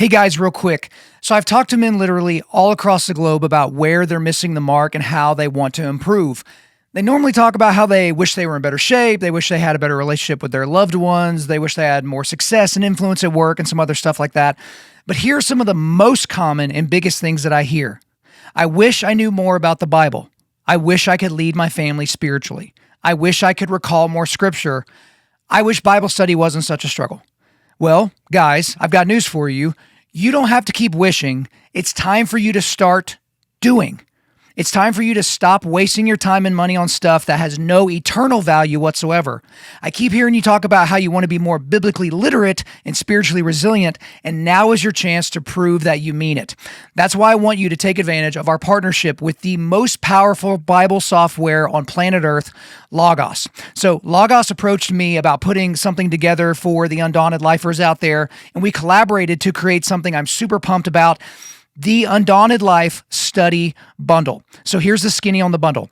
Hey guys, real quick. So I've talked to men literally all across the globe about where they're missing the mark and how they want to improve. They normally talk about how they wish they were in better shape, they wish they had a better relationship with their loved ones, they wish they had more success and influence at work and some other stuff like that. But here are some of the most common and biggest things that I hear. I wish I knew more about the Bible. I wish I could lead my family spiritually. I wish I could recall more scripture. I wish Bible study wasn't such a struggle. Well, guys, I've got news for you. You don't have to keep wishing. It's time for you to start doing. It's time for you to stop wasting your time and money on stuff that has no eternal value whatsoever. I keep hearing you talk about how you want to be more biblically literate and spiritually resilient, and now is your chance to prove that you mean it. That's why I want you to take advantage of our partnership with the most powerful Bible software on planet Earth, Logos. So Logos approached me about putting something together for the Undaunted Lifers out there, and we collaborated to create something I'm super pumped about, the Undaunted Life Study Bundle. So here's the skinny on the bundle.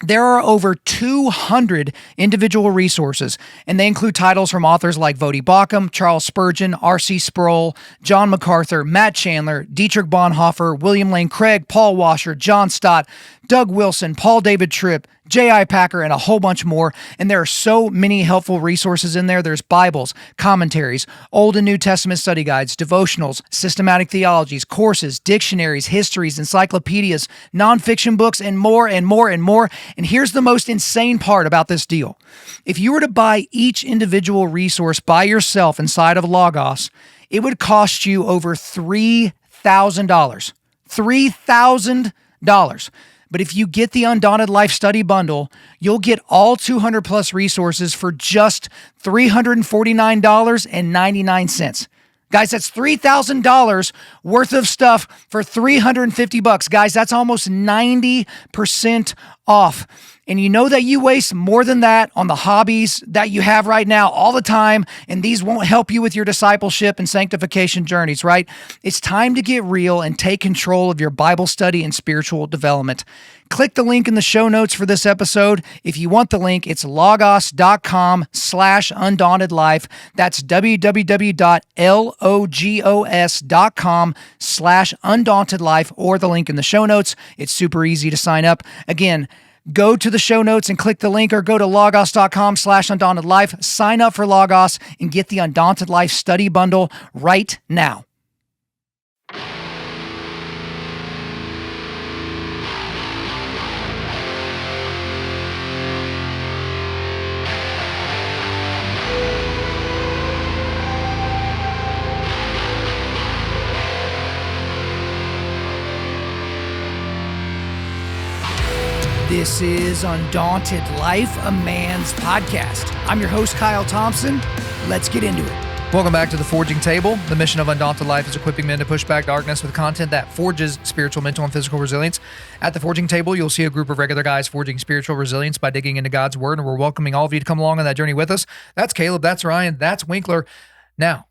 There are over 200 individual resources, and they include titles from authors like Vodi Bakum, Charles Spurgeon, R.C. Sproul, John MacArthur, Matt Chandler, Dietrich Bonhoeffer, William Lane Craig, Paul Washer, John Stott, Doug Wilson, Paul David Tripp, J.I. Packer, and a whole bunch more. And there are so many helpful resources in there. There's Bibles, commentaries, Old and New Testament study guides, devotionals, systematic theologies, courses, dictionaries, histories, encyclopedias, nonfiction books, and more and more and more. And here's the most insane part about this deal. If you were to buy each individual resource by yourself inside of Logos, it would cost you over $3,000. $3,000. But if you get the Undaunted Life Study Bundle, you'll get all 200 plus resources for just $349.99. Guys, that's $3,000 worth of stuff for $350. Guys, that's almost 90% off. And you know that you waste more than that on the hobbies that you have right now all the time, and these won't help you with your discipleship and sanctification journeys, right? It's time to get real and take control of your Bible study and spiritual development. Click the link in the show notes for this episode. If you want the link, it's logos.com/undauntedlife. That's www.logos.com/undauntedlife, or the link in the show notes. It's super easy to sign up. Again, go to the show notes and click the link, or go to logos.com/undauntedlife, sign up for Logos, and get the Undaunted Life Study Bundle right now. This is Undaunted Life, a man's podcast. I'm your host, Kyle Thompson. Let's get into it. Welcome back to The Forging Table. The mission of Undaunted Life is equipping men to push back darkness with content that forges spiritual, mental, and physical resilience. At The Forging Table, you'll see a group of regular guys forging spiritual resilience by digging into God's Word, and we're welcoming all of you to come along on that journey with us. That's Caleb, that's Ryan, that's Winkler. Now,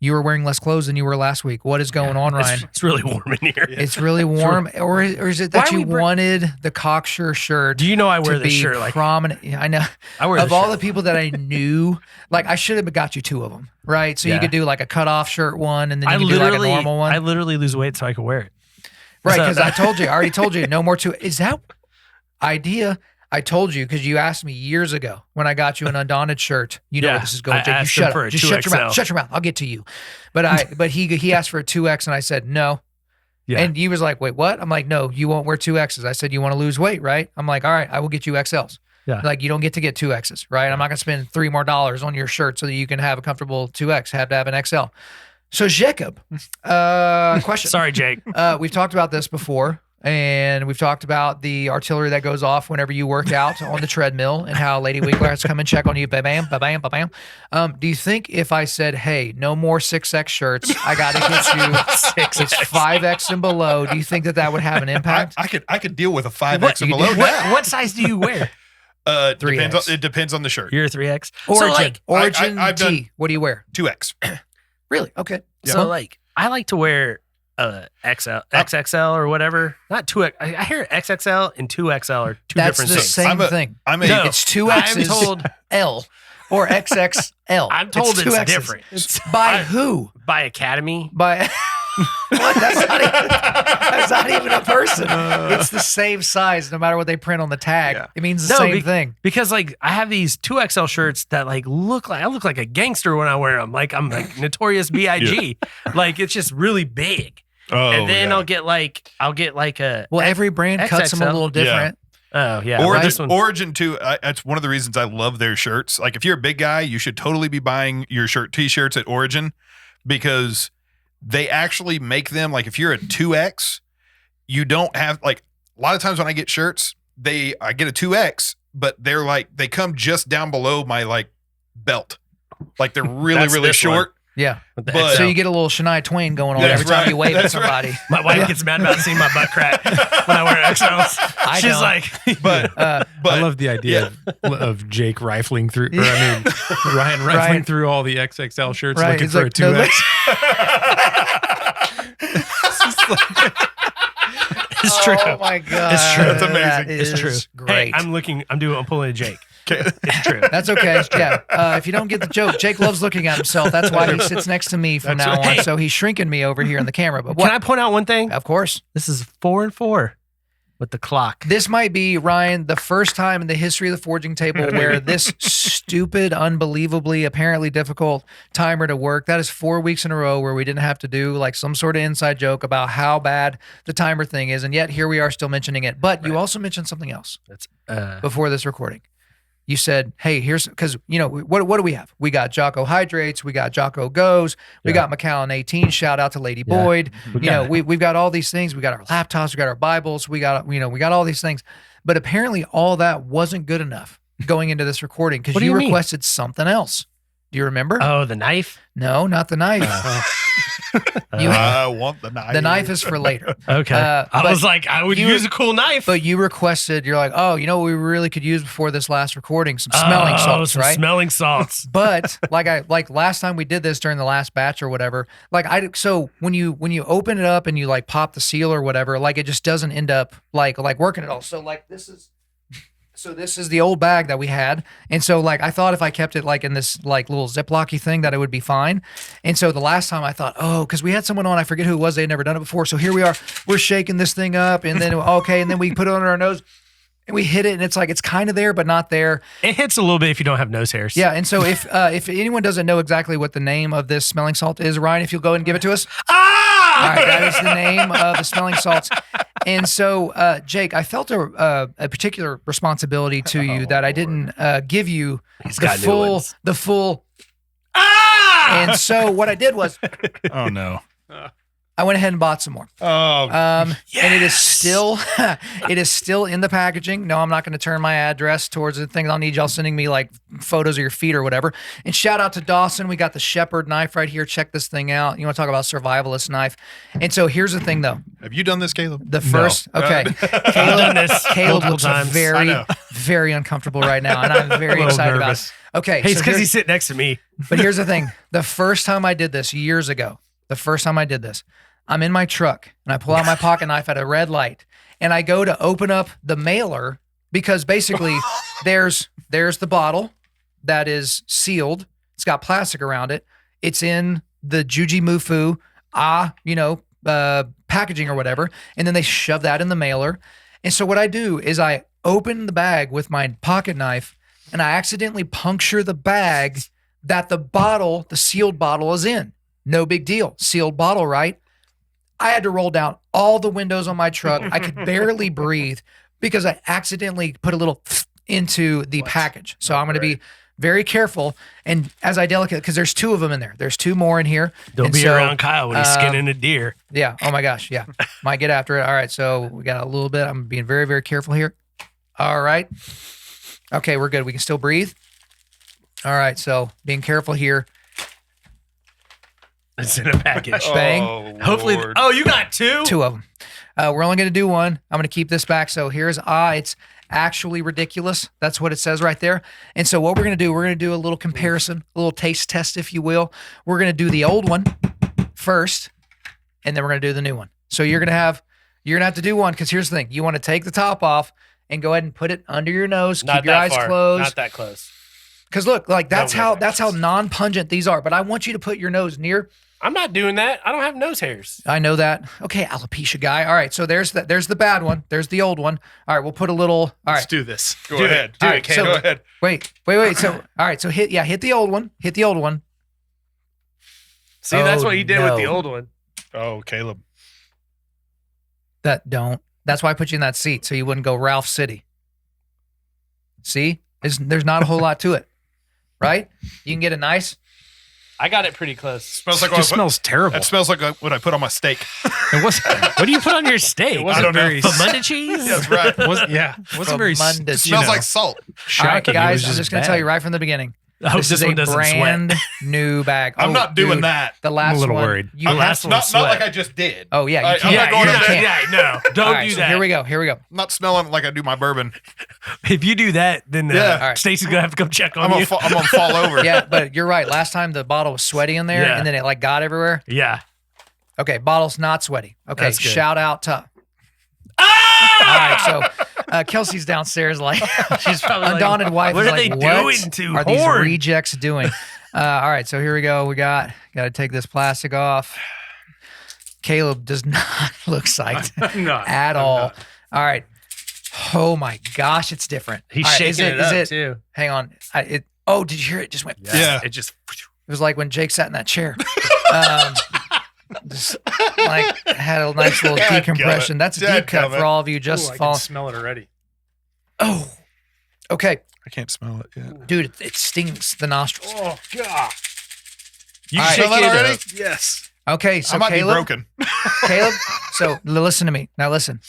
you were wearing less clothes than you were last week. What is going on, Ryan? It's really warm in here. It's really warm, or is it that you wanted the cocksure shirt? Do you know I wear this shirt like prominent? Yeah, I know. I wear of all the people that I knew, like I should have got you two of them, right? So you could do like a cutoff shirt one, and then you could do like a normal one. I literally lose weight so I could wear it. Right, because I already told you, no more two. Is that idea? I told you because you asked me years ago when I got you an Undaunted shirt. You know where this is going, Jake. You shut up. Just shut your mouth. Shut your mouth. I'll get to you. But he asked for a 2X, and I said no. Yeah. And he was like, wait, what? I'm like, no, you won't wear 2Xs. I said, you want to lose weight, right? I'm like, all right, I will get you XLs. Yeah. Like, you don't get to get 2Xs, right? I'm not going to spend $3 more on your shirt so that you can have a comfortable 2X, have to have an XL. So Jacob, question. Sorry, Jake. We've talked about this before. And we've talked about the artillery that goes off whenever you work out on the treadmill, and how Lady Winkler has to come and check on you. Ba-bam, ba-bam, ba-bam. Do you think if I said, hey, no more 6X shirts, I got to get you it's 5X and below, do you think that would have an impact? I could deal with a 5X and below now. What size do you wear? 3X. It depends on the shirt. You're a 3X? Origin I've T. Done what do you wear? 2X. Really? Okay. Yeah. So I like to wear XXL or whatever. Not 2X. I hear XXL and 2XL are two different things. That's the same thing. It's 2X. I'm told L. or XXL. I'm told two it's X's. different. By who? By Academy. By what? That's not even a person. It's the same size no matter what they print on the tag. Yeah. It means the same thing. Because like I have these 2XL shirts that like I look like a gangster when I wear them. Like I'm like Notorious B.I.G. Like it's just really big. Oh, and then I'll get like a every brand cuts them a little different. Oh yeah. Origin too. That's one of the reasons I love their shirts. Like if you're a big guy, you should totally be buying your t-shirts at Origin because they actually make them like if you're a 2X, you don't have like a lot of times when I get shirts, I get a 2X, but they're like they come just down below my like belt. Like they're really, really short. One. Yeah. But, so you get a little Shania Twain going on every time you wave at somebody. Right. My wife gets mad about seeing my butt crack when I wear XLs. She's like, but I love the idea of Jake rifling through, Ryan rifling through all the XXL shirts looking for a 2X. It's true. Oh my God. It's true. That's amazing. It's true. Great. Hey, I'm pulling a Jake. It's true. That's okay. Yeah. If you don't get the joke, Jake loves looking at himself. That's why he sits next to me from now on. Hey. So he's shrinking me over here in the camera. But what? Can I point out one thing? Of course. This is 4-4 with the clock. This might be, Ryan, the first time in the history of the forging table where this stupid, unbelievably, apparently difficult timer to work, that is 4 weeks in a row where we didn't have to do like some sort of inside joke about how bad the timer thing is. And yet here we are still mentioning it. But you also mentioned something else before this recording. You said, hey, here's, because, what do we have? We got Jocko Hydrates. We got Jocko Goes. We got McAllen 18. Shout out to Lady Boyd. We've got all these things. We got our laptops. We got our Bibles. We got all these things. But apparently all that wasn't good enough going into this recording because you requested something else. Do you remember? Oh, the knife? No, not the knife. I want the knife. The knife is for later. Okay. I was like, I would use a cool knife. But you requested, you're like, oh, what we really could use before this last recording? Some smelling salts, right? Smelling salts. But like last time we did this during the last batch or whatever, so when you open it up and you like pop the seal or whatever, like it just doesn't end up like working at all. So like this is the old bag that we had. And so like I thought if I kept it like in this like little Ziploc-y thing that it would be fine. And so the last time I thought, because we had someone on, I forget who it was, they had never done it before. So here we are, we're shaking this thing up and then and then we put it under our nose and we hit it and it's like it's kind of there but not there. It hits a little bit if you don't have nose hairs. Yeah, and so if anyone doesn't know exactly what the name of this smelling salt is, Ryan, if you'll go ahead and give it to us. All right, that is the name of the smelling salts. And so, Jake, I felt a particular responsibility to you that I didn't give you the full. And so what I did was, oh no, I went ahead and bought some more. And it is still in the packaging. No, I'm not going to turn my address towards the thing. I'll need y'all sending me like photos of your feet or whatever. And shout out to Dawson. We got the Shepherd knife right here. Check this thing out. You want to talk about survivalist knife? And so here's the thing though. Have you done this, Caleb? The first, okay. Caleb looks very, very uncomfortable right now, and I'm very excited about it. Okay, hey, it's because he's sitting next to me. But here's the thing: the first time I did this years ago, I'm in my truck and I pull out my pocket knife at a red light and I go to open up the mailer because basically there's the bottle that is sealed. It's got plastic around it. It's in the Juji Mufu, packaging or whatever. And then they shove that in the mailer. And so what I do is I open the bag with my pocket knife and I accidentally puncture the bag that the sealed bottle is in. No big deal. Sealed bottle, right? I had to roll down all the windows on my truck. I could barely breathe because I accidentally put a little into the package. So I'm going to be very careful. And as I because there's two of them in there. There's two more in here. Don't be around Kyle when he's skinning a deer. Yeah. Oh my gosh. Yeah. Might get after it. All right. So we got a little bit. I'm being very, very careful here. All right. Okay. We're good. We can still breathe. All right. So being careful here. It's in a package. Bang. Hopefully. You got two? Two of them. We're only going to do one. I'm going to keep this back. So here's it's actually ridiculous. That's what it says right there. And so what we're going to do a little comparison, a little taste test, if you will. We're going to do the old one first, and then we're going to do the new one. So you're going to have to do one because here's the thing. You want to take the top off and go ahead and put it under your nose. Keep your eyes closed. Not that close. Because look, like that's No how way. non-pungent these are. But I want you to put your nose near. I'm not doing that. I don't have nose hairs. I know that. Okay, alopecia guy. All right, so there's the bad one. There's the old one. All right, we'll put a little. All Let's right, do this. Go Do ahead. it. Do All it, right, Caleb. Go ahead. wait. So all right, so hit the old one. Hit the old one. See, that's Oh, what he did with the no. old one. Oh, Caleb. That's why I put you in that seat so you wouldn't go Ralph City. See, there's not a whole lot to it, right? You can get a nice. I got it pretty close. Smells It like just smells terrible. That smells like what I put on my steak. What do you put on your steak? It I wasn't don't know. very. Famunda cheese? That's right. Wasn't very. Famunda It smells like salt. All right, shocking. It guys, was I'm just gonna tell bad. you right from the beginning. I hope This is one a doesn't brand sweat. new bag. I'm Oh, not doing dude, that. The last I'm a little one. worried. You The have last to- one Not sweat. like I just did. Oh yeah, you I'm can't. not going you to can't. no, don't All right, do so that. here we go. I'm not smelling like I do my bourbon. If you do that, then Yeah. All right. Stacy's gonna have to come check on I'm you. gonna fall over. Yeah, but you're right. Last time the bottle was sweaty in there, Yeah. and then it like got everywhere. Yeah. Okay, bottle's not sweaty. Okay, That's good. shout out to. Ah! All right, so Kelsey's downstairs like She's probably Undaunted like, wife what is are they like, what doing to are these Horn? rejects doing? All right, so here we go. We got to take this plastic off. Caleb does not look psyched I'm not. at I'm all. not. All right. Oh my gosh, it's different. He's All right, is shaking it up is too. Hang on. Oh, did you hear it? Just went. Yeah. It just It was like when Jake sat in that chair. Just like had a nice little Dadgummit. decompression. That's a deep cut Dadgummit. for all of you Ooh, just I can falling. smell it already. Oh, okay, I can't smell it yet. dude, it stings the nostrils. Oh God. you All right. shake Smell that it already? up. Yes. Okay, so I might Caleb, be broken. Caleb. So listen to me now. Listen,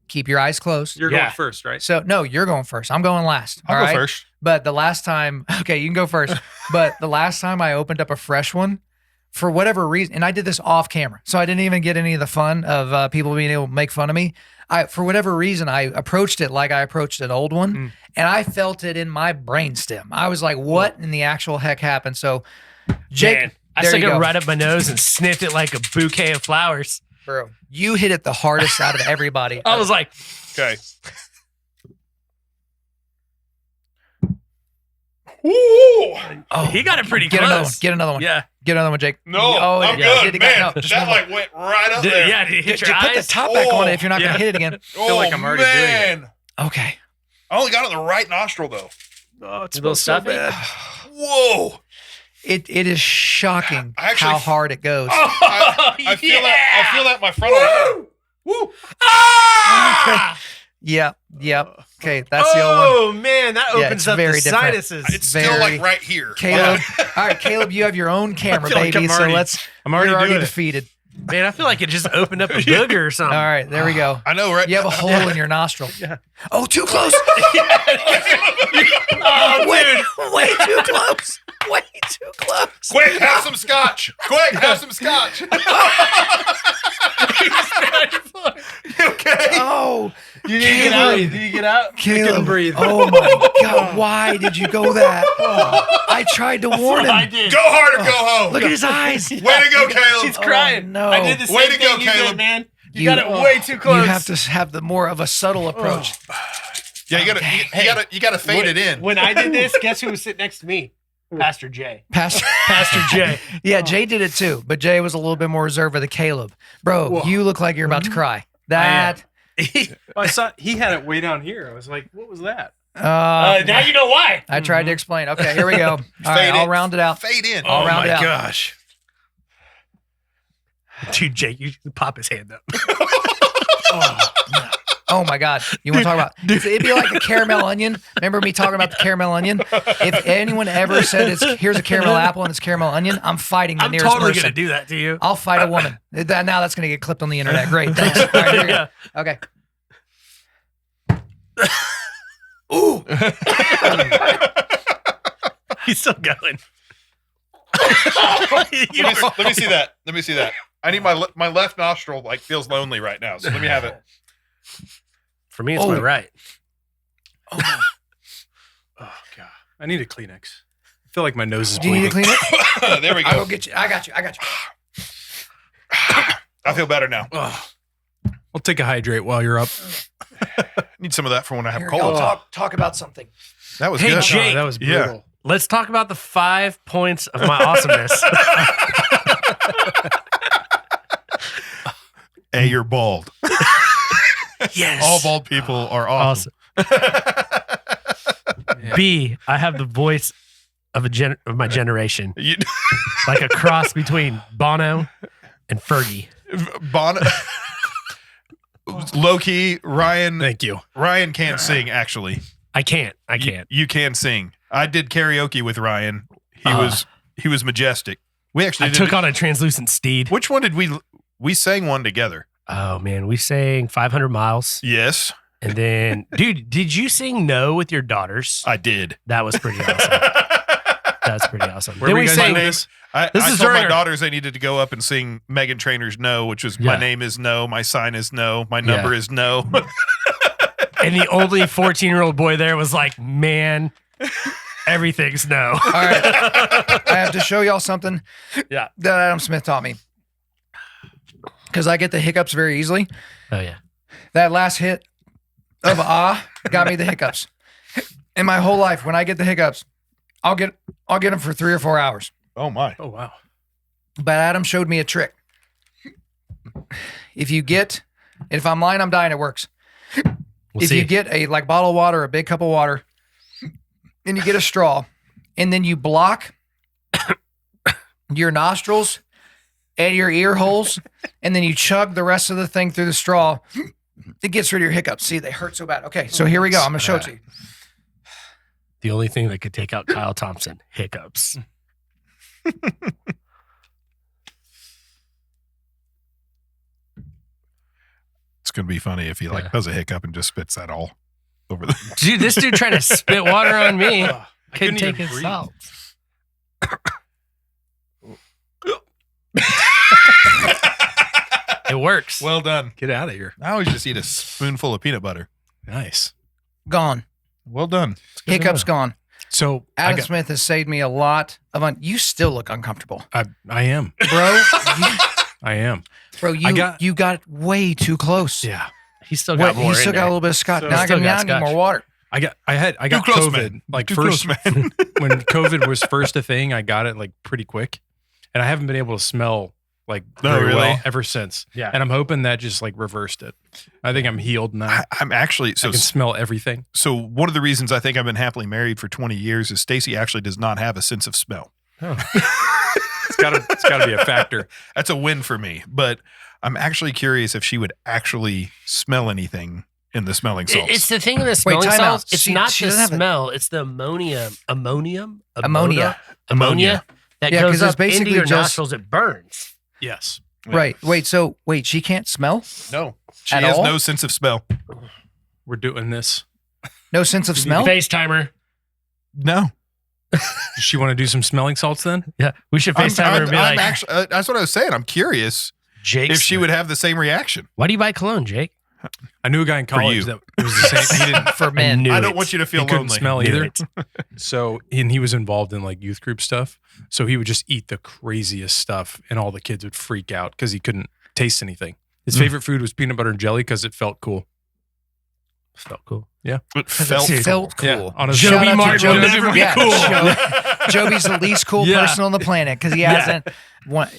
keep your eyes closed. You're Yeah. going first, right? So no, you're going first. I'm going last. I'll all go right? first. But the last time, okay, you can go first. But the last time I opened up a fresh one, for whatever reason, and I did this off camera, so I didn't even get any of the fun of people being able to make fun of me. For whatever reason, I approached it like I approached an old one, and I felt it in my brainstem. I was like, "What in the actual heck happened?" So, Jake, Man, I there stuck you it go, right up my nose and sniffed it like a bouquet of flowers. bro. You hit it the hardest out of everybody. I was like, Okay. "Oh, he got it pretty get another one. close. Get another one. Yeah. Get another one, Jake. No, Oh, I'm yeah. good, Did it- man. no, just that one more. like went right up Did, there. yeah, did it hit Just your put the eyes? top back on it if you're not Yeah. gonna hit it again. Oh, like I'm already doing it. man. Okay. I only got it in the right nostril though. Oh, it A little smells so stuffy. bad. Whoa. It is shocking I actually- how hard it goes. I feel that. I feel that in my frontal lobe. Woo. Ah! Yep. Okay, that's the old one. Oh man, that Yeah, opens it's up very the different. sinuses. It's still Very- like right here. Caleb. All right, Caleb, you have your own camera, feel like baby. I'm So already- let's. I'm already you're already doing it. defeated. Man, I feel like it just opened up a booger or All something. right, there we go. I know, right? You have a hole in your nostril. Yeah. Oh, too close. Oh, way too close. Way too close. Quick, have some scotch. Quick, have some scotch. Okay. Oh, You didn't get out. Did you get out? Caleb. couldn't breathe. Oh my God! Why did you go that? I tried to warn I him. did. Go hard or go home. Look at his eyes. Way to go, Caleb. She's crying. no. I did the same Way to thing go, you Caleb. did, man. You You- got it way too close. You have to have the more of a subtle approach. Yeah, you gotta fade it in. When I did this, guess who was sitting next to me? Pastor Jay. Pastor Jay. Yeah, Jay did it too, but Jay was a little bit more reserved with the Caleb. Bro, Whoa. you look like you're about to cry. That. I saw he had it way down here. I was like, what was that? Now you know why. I tried to explain. Okay, here we go. All right, Fade I'll it. round it out. Fade in. I'll round it out. gosh. Dude, Jay, you should pop his hand up. Oh my God. You want to talk about it'd be like a caramel onion. Remember me talking about the caramel onion? If anyone ever said here's a caramel apple and it's caramel onion, I'm fighting the I'm nearest totally person. going to do that to you. I'll fight a woman. Now that's going to get clipped on the internet. Great. Thanks. All right, here we go. Okay. Ooh. He's still going. Let me see that. Let me see that. I need my left nostril like feels lonely right now. So let me have it. For me, it's my right. Oh god. I need a Kleenex. I feel like my nose is Do you need bleeding. to clean it? There we I'll go. go get you. I got you. I feel better now. I'll take a hydrate while you're up. Need some of that for when I have Here, y'all cold. talk about something. That was Hey, good. Jake. Oh, that was Yeah. brutal. let's talk about the 5 points of my awesomeness. A, you're bald. Yes. All bald people are awesome. B, I have the voice of of my generation. Like a cross between Bono and Fergie. Bono. Low key, Ryan. Thank you. Ryan can't sing, actually. I can't. You can sing. I did karaoke with Ryan. He was majestic. We actually took on a translucent steed. Which one did we sang one together? Oh man, we sang 500 Miles. Yes. And then, dude, did you sing No with your daughters? I did. That was pretty awesome. That's pretty awesome. Where we sang this? I is told my during daughters they needed to go up and sing Meghan Trainor's No, which was my name is No, my sign is No, my number is No. And the only 14-year-old boy there was like, man, everything's no. All right. I have to show y'all something Yeah. that Adam Smith taught me. Because I get the hiccups very easily. Oh, yeah. That last hit of got me the hiccups. In my whole life, when I get the hiccups, I'll get them for 3 or 4 hours. Oh my. Oh, wow. But Adam showed me a trick. If I'm lying, I'm dying, it works. If you get a bottle of water, a big cup of water, and you get a straw, and then you block your nostrils and your ear holes, and then you chug the rest of the thing through the straw, it gets rid of your hiccups. See, they hurt so bad. Okay, so here we go. I'm going to show it to you. The only thing that could take out Kyle Thompson, hiccups. It's going to be funny if he does a hiccup and just spits that all over the... Dude, this dude trying to spit water on me. I Couldn't couldn't take even his breathe. salt. It works. Well done. Get out of here. I always just eat a spoonful of peanut butter. Nice. Gone. Well done. Hiccups gone. So Adam Smith has saved me a lot of you still look uncomfortable. I am. Bro, I am. you got way too close. Yeah. He's still got more He's still in got a there. little bit of scotch. So- now I Still got need more scotch. water. I got Too close, COVID man. like Too first close, man. when COVID was first a thing. I got it like pretty quick, and I haven't been able to smell like very really? well ever since. Yeah. And I'm hoping that just like reversed it. I think I'm healed now. I'm actually... I can smell everything. So one of the reasons I think I've been happily married for 20 years is Stacy actually does not have a sense of smell. It's gotta be a factor. That's a win for me. But I'm actually curious if she would actually smell anything in the smelling salts. It's the thing with the smelling time out. salts. It's She not the doesn't have it. smell. It's the ammonia that Ammonia. Yeah, 'cause goes it's up basically into your just- nostrils. It burns. Yes. Yeah. Right. Wait, she can't smell? No. She At has all? no sense of smell. We're doing this. No sense of smell? FaceTimer. No. Does she want to do some smelling salts then? Yeah, we should FaceTime her and be I'm like, actually, that's what I was saying. I'm curious Jake, if she would have the same reaction. why do you buy cologne, Jake? I knew a guy in college you. that it was the same. He didn't. For men. knew I don't it. want you to feel He couldn't lonely. smell Knew either. it. So, and he was involved in like youth group stuff. So he would just eat the craziest stuff, and all the kids would freak out because he couldn't taste anything. His favorite food was peanut butter and jelly because it felt cool. Felt cool. It felt Felt cool. Yeah, on a Shout Joby out to Martin Joby. will never be Yeah, cool. Joby's the least cool Yeah. person on the planet because he hasn't.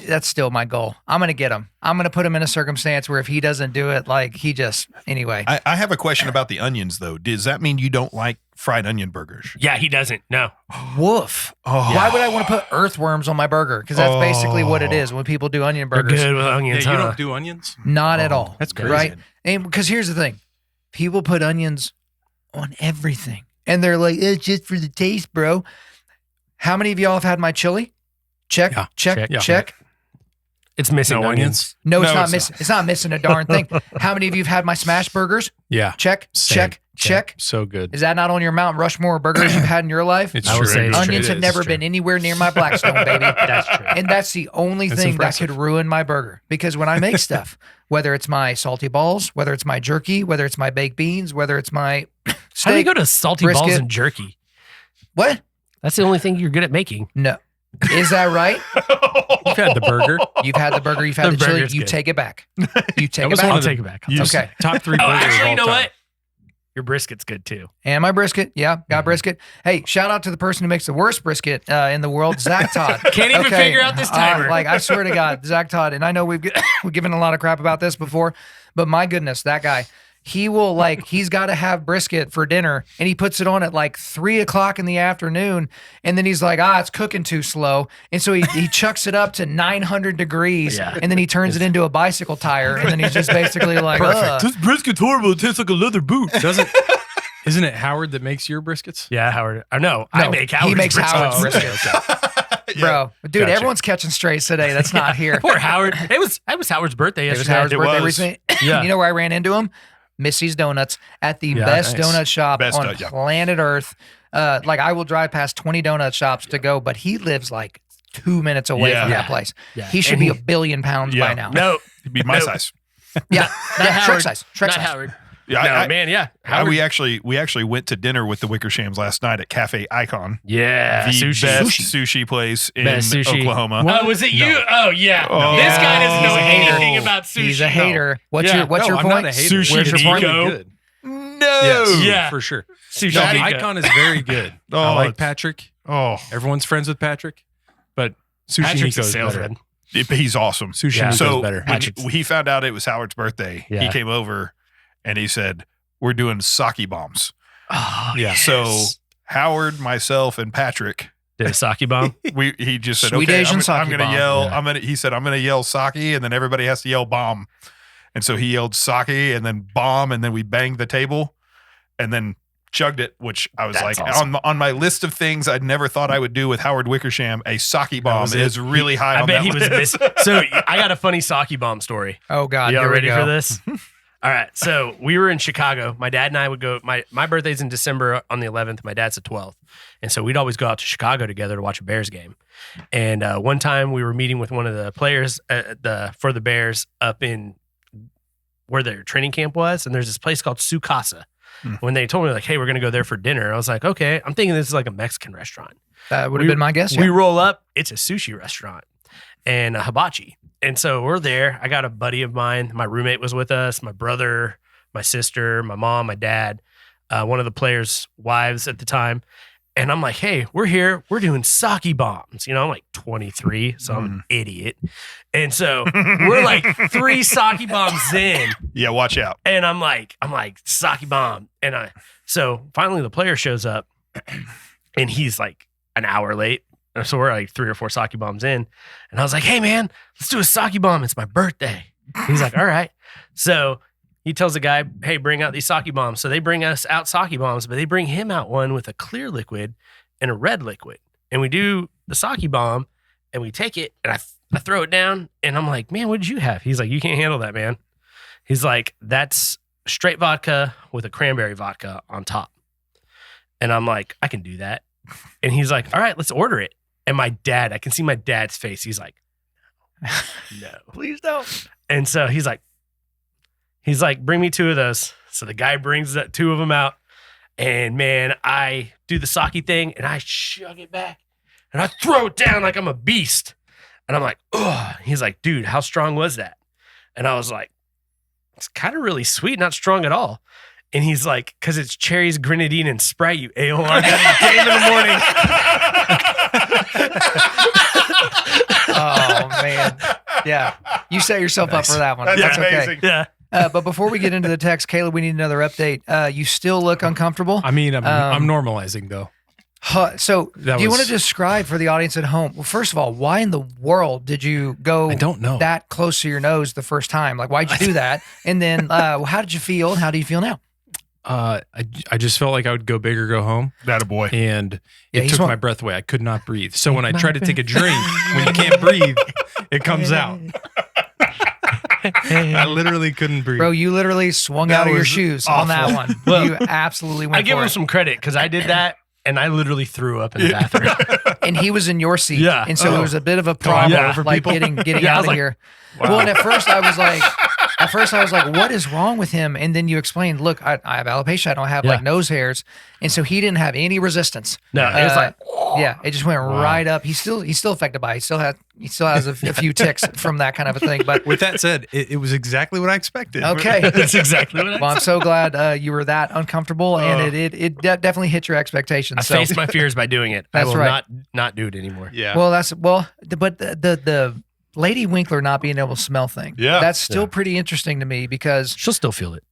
That's still my goal. I'm going to get him. I'm going to put him in a circumstance where if he doesn't do it, anyway. I have a question about the onions, though. Does that mean you don't like fried onion burgers? Yeah, he doesn't. No. Woof. Oh. Why would I want to put earthworms on my burger? Because that's basically what it is when people do onion They're burgers. good with Yeah, onions, you huh? don't do onions? Not at all. That's crazy. Right? And because here's the thing. People put onions on everything. And they're like, it's just for the taste, bro. How many of y'all have had my chili? Check, Yeah. check, Check. check. It's missing No onions. No, it's No, not it's missing. It's not missing a darn thing. How many of you have had my smash burgers? Yeah. Check, Same. check, check. So good. Is that not on your Mount Rushmore of burgers you've had in your life? It's I would true. say It's true. Onions It have is. never It's true. been anywhere near my Blackstone, baby. That's true. And that's the only That's thing impressive. that could ruin my burger. Because when I make stuff, whether it's my salty balls, whether it's my jerky, whether it's my baked beans, whether it's my steak. How do you go to salty balls brisket. and jerky? What? That's the only thing you're good at making. No. Is that right? You've had the burger. You've had the burger, you've had The the chili, burger's you good. take it back. You take it was back. one I'll of the- take it back. You- Okay. Top 3 Oh, burgers of actually, all you know time. what? Your brisket's good too. And my brisket. Yeah, got Mm-hmm. brisket. Hey, shout out to the person who makes the worst brisket in the world, Zach Todd. Can't even figure out this timer. Like, I swear to God, Zach Todd, and I know we've given a lot of crap about this before, but my goodness, that guy, he will he's got to have brisket for dinner, and he puts it on at like 3:00 in the afternoon, and then he's like, it's cooking too slow, and so he chucks it up to 900 degrees, Yeah. and then he turns it into a bicycle tire, and then he's just basically like, "Ugh." This brisket's horrible. It tastes like a leather boot. Isn't it Howard that makes your briskets? Yeah, Howard. I know. I make Howard's He makes brisket. Howard's Oh, okay, brisket. Bro, dude, Gotcha. everyone's catching strays today. That's not here. Poor Howard. It was Howard's birthday It was yesterday. Howard's birthday was. recently. Yeah. You know where I ran into him? Missy's Donuts at the Yeah, best nice. donut shop Best on donut, yeah. planet Earth. I will drive past 20 donut shops to go, but he lives like 2 minutes away Yeah. from that Yeah. place. Yeah. He should And be a billion pounds by Yeah. now. No, He'd be my Nope. size. Yeah, not yeah, Howard. Shrek size. Shrek not size. Howard. Yeah, No, man. Yeah, Howard. we actually went to dinner with the Wickershams last night at Cafe Icon, yeah, the sushi. best sushi place in Best sushi. Oklahoma. Oh, was it you? Oh, yeah. Oh. This guy doesn't know He's a hater. anything about sushi. He's a hater. What's Yeah. your No, I'm point? not a hater. Sushi Where's your point? Nico. Good. No. Yes, Yeah. for sure. Sushi. No, Nico. Icon is very good. Oh, I like it's- Patrick. Oh, Everyone's friends with Patrick, but Sushi Patrick's a Nico's better. salesman. he's awesome. Sushi Yeah. Nico's So better. when he found out it was Howard's birthday, he Yeah. came over and he said, "We're doing sake bombs." Oh, Yeah. So Howard, myself, and Patrick, did a sake bomb? he just said, Sweet "Okay, Asian I'm sake gonna bomb. yell. Yeah. He said, I'm gonna yell sake, and then everybody has to yell bomb." And so he yelled sake, and then bomb, and then we banged the table, and then chugged it. Which I was That's like, awesome. on my list of things I'd never thought I would do with Howard Wickersham, a sake bomb was it. is really high. I on bet that he was list. missing. So I got a funny sake bomb story. Oh, God. Y'all Here we ready go. for this? All right. So we were in Chicago. My dad and I would go. My birthday's in December on the 11th. My dad's the 12th. And so we'd always go out to Chicago together to watch a Bears game. And one time we were meeting with one of the players for the Bears up in where their training camp was. And there's this place called Sukasa. When they told me, like, hey, we're going to go there for dinner, I was like, okay, I'm thinking this is like a Mexican restaurant. That would have been my guess. We Yeah. roll up, it's a sushi restaurant and a hibachi. And so we're there. I got a buddy of mine. My roommate was with us, my brother, my sister, my mom, my dad, one of the players' wives at the time. And I'm like, hey, we're here. We're doing sake bombs. You know, I'm like 23, so I'm an idiot. And so we're like 3 sake bombs in. Yeah, watch out. And I'm like, sake bomb. And so finally the player shows up and he's like an hour late. And so we're like 3 or 4 sake bombs in. And I was like, hey man, let's do a sake bomb. It's my birthday. He's like, all right. So he tells the guy, hey, bring out these sake bombs. So they bring us out sake bombs, but they bring him out one with a clear liquid and a red liquid. And we do the sake bomb and we take it and I throw it down and I'm like, man, what did you have? He's like, you can't handle that, man. He's like, that's straight vodka with a cranberry vodka on top. And I'm like, I can do that. And he's like, all right, let's order it. And my dad, I can see my dad's face. He's like, no, please don't. And so he's like, bring me 2 of those. So the guy brings 2 of them out. And man, I do the sake thing and I chug it back and I throw it down like I'm a beast. And I'm like, oh, he's like, dude, how strong was that? And I was like, it's kind of really sweet, not strong at all. And he's like, because it's cherries, grenadine, and Sprite, you a-hole. I got a game in the morning. Oh, man. Yeah. You set yourself up for that one. That's That's okay. amazing. Yeah. But before we get into the text, Caleb, we need another update. You still look uncomfortable. I mean, I'm normalizing though. So, That do you was- want to describe for the audience at home? Well, first of all, why in the world did you go I don't know. that close to your nose the first time? Like, why'd you do that? And then, how did you feel? How do you feel now? I just felt like I would go big or go home, That a boy. and Yeah, it he's took one- my breath away. I could not breathe. So when I tried to take a drink, when you can't breathe, it comes out. I literally couldn't breathe. Bro, you literally swung That out of your was shoes on that one. Well, You absolutely went I give for him it. some credit because I did that and I literally threw up in the bathroom. And he was in your seat. Yeah. And so Oh. it was a bit of a problem, Yeah. like getting Yeah, I out was of like, here. Well, and at first I was like, at first I was like, what is wrong with him? And then you explained, look, I have alopecia. I don't have like nose hairs. And so he didn't have any resistance. No, it was like, yeah, it just went right up. He's still affected by it. He still has a few ticks from that kind of a thing. But with that said, it was exactly what I expected. Okay. that's exactly what I Well, I'm so glad you were that uncomfortable, and it definitely hit your expectations. I faced my fears by doing it. I That's will right. not do it anymore. Yeah. But the Lady Winkler not being able to smell thing. Yeah. That's still pretty interesting to me because She'll still feel it.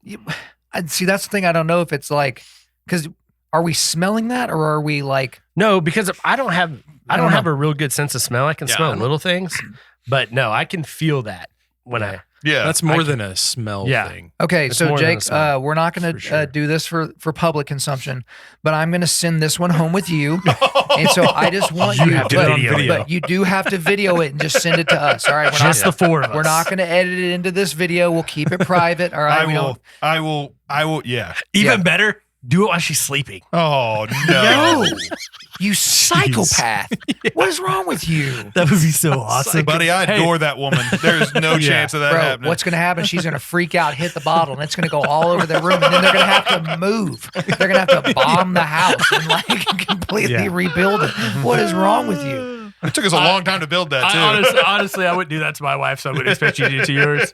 see, that's the thing. I don't know if it's like, because are we smelling that or are we like, No, because I don't have don't know. a real good sense of smell. I can smell little things, but no, I can feel that when I. Yeah. That's more than a smell thing. okay, It's so more than a Jake, smell, we're not going for to sure. do this for public consumption, but I'm going to send this one home with you. And so I just want You you, have to but, video it. but you do have to video it and just send it to us. All right. Just the four of us. We're not going to edit it into this video. We'll keep it private. All right. I will. Yeah. Even better, do it while she's sleeping. Oh, No, no. you psychopath. What is wrong with you? That would be so awesome. Buddy, I adore that woman. There's no chance of that Bro, happening. what's going to happen? She's going to freak out, hit the bottle, and it's going to go all over the room. And then they're going to have to move. They're going to have to bomb the house and like completely rebuild it. What is wrong with you? It took us a long time to build that, too. Honestly, I wouldn't do that to my wife, so I wouldn't expect you to do it to yours.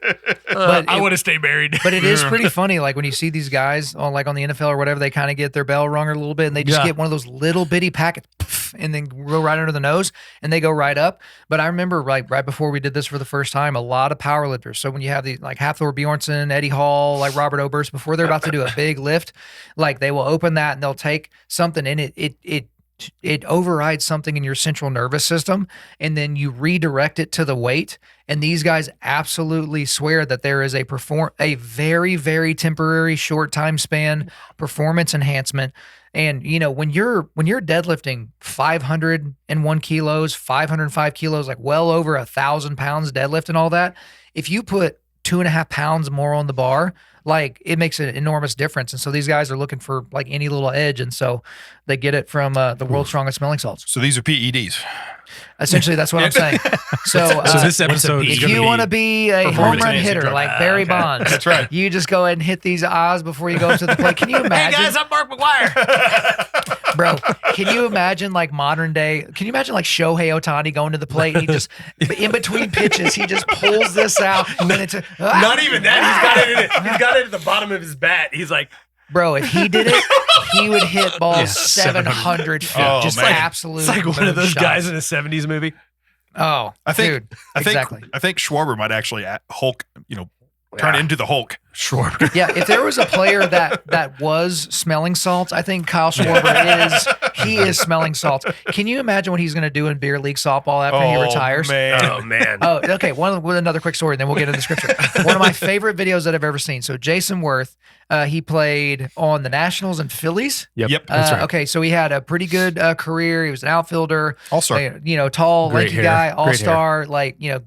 But I it- want to stay married. But it is pretty funny. Like when you see these guys on like on the NFL or whatever, they kind of get their bell rung a little bit and they just get one of those little bitty packets and then go right under the nose and they go right up. But I remember right before we did this for the first time, a lot of power lifters. So when you have the like Hafthor Bjornsson, Eddie Hall, like Robert Oberst, before they're about to do a big lift, like they will open that and they'll take something and it overrides something in your central nervous system and then you redirect it to the weight. And these guys absolutely swear that there is a very, very temporary short time span performance enhancement. And you know, when you're deadlifting 501 kilos, 505 kilos, like well over 1,000 pounds deadlift and all that, if you put 2.5 pounds more on the bar, like it makes an enormous difference. And so these guys are looking for like any little edge. And so they get it from the world's strongest smelling salts. So these are PEDs. Essentially, that's what I'm saying. So, So this episode is if going you to want to be a home performance run enhancing hitter drug. like Barry Bonds, That's right. you just go ahead and hit these odds before you go up to the plate. Can you Hey imagine, guys, I'm Mark McGuire. bro? Can you imagine like modern day? Can you imagine like Shohei Ohtani going to the plate? And he just in between pitches, he just pulls this out, and then it's Not even that. He's got it at the bottom of his bat. He's like, bro. If he did it, he would hit balls 700 feet. Oh, just man. absolute. it's like one of those moonshots. guys in a 70s movie. Oh, I think, dude, I think, exactly. I think Schwarber might actually Hulk, turn into the Hulk. Sure. Yeah, if there was a player that was smelling salts, I think Kyle Schwarber is smelling salts. Can you imagine what he's going to do in beer league softball after he retires? Man. Oh man. Oh, okay. With another quick story, then we'll get into the scripture. One of my favorite videos that I've ever seen. So Jason Worth, he played on the Nationals and Phillies. Yep. That's right. Okay, so he had a pretty good career. He was an outfielder, All-star. Tall, Great lanky hair. guy, Great all-star,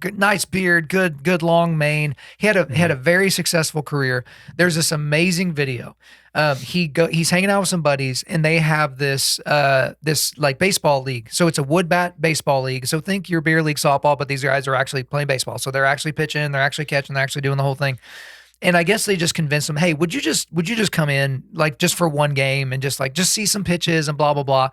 good, nice beard, good long mane. He had a very successful career. There's this amazing video. He's hanging out with some buddies, and they have this like baseball league. So it's a wood bat baseball league. So think your beer league softball, but these guys are actually playing baseball. So they're actually pitching, they're actually catching, they're actually doing the whole thing. And I guess they just convinced him, hey, would you just come in like just for one game and just see some pitches and blah, blah, blah.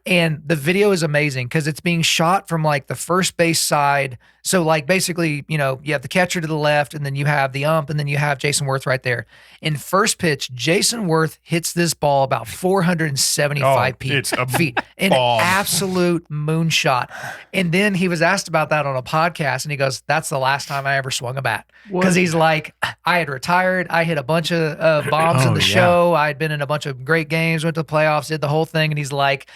And the video is amazing because it's being shot from like the first base side. So like basically, you have the catcher to the left and then you have the ump and then you have Jason Worth right there. In first pitch, Jason Worth hits this ball about 475 it's a feet. An bomb. absolute moonshot. And then he was asked about that on a podcast and he goes, that's the last time I ever swung a bat. Because he's like, I had retired. I hit a bunch of bombs in the show. I had been in a bunch of great games, went to the playoffs, did the whole thing. And he's like,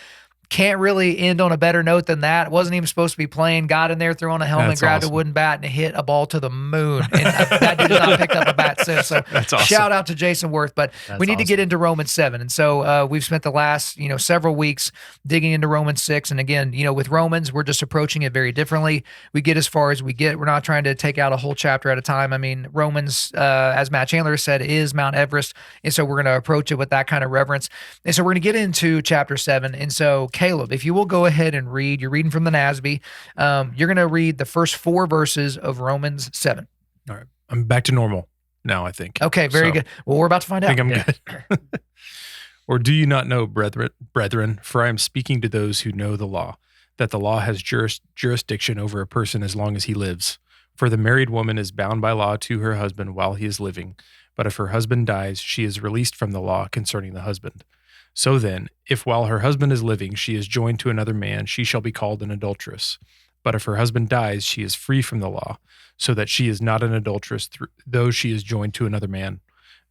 can't really end on a better note than that. Wasn't even supposed to be playing. Got in there, threw on a helmet, That's grabbed awesome. a wooden bat, and hit a ball to the moon. And that dude has not picked up a bat since. So That's awesome. shout out to Jason Worth. But we need to get into Romans 7. And so we've spent the last several weeks digging into Romans 6. And again, with Romans, we're just approaching it very differently. We get as far as we get. We're not trying to take out a whole chapter at a time. I mean, Romans, as Matt Chandler said, is Mount Everest. And so we're going to approach it with that kind of reverence. And so we're going to get into chapter 7. And so Caleb, if you will go ahead and read, you're reading from the NASB. You're going to read the first 4 verses of Romans 7. All right. I'm back to normal. now, I think. Okay, very So, good. Well, we're about to find I out. think I'm Yeah. good. Or do you not know, brethren, for I am speaking to those who know the law, that the law has jurisdiction over a person as long as he lives. For the married woman is bound by law to her husband while he is living. But if her husband dies, she is released from the law concerning the husband. So then, if while her husband is living, she is joined to another man, she shall be called an adulteress. But if her husband dies, she is free from the law, so that she is not an adulteress, though she is joined to another man.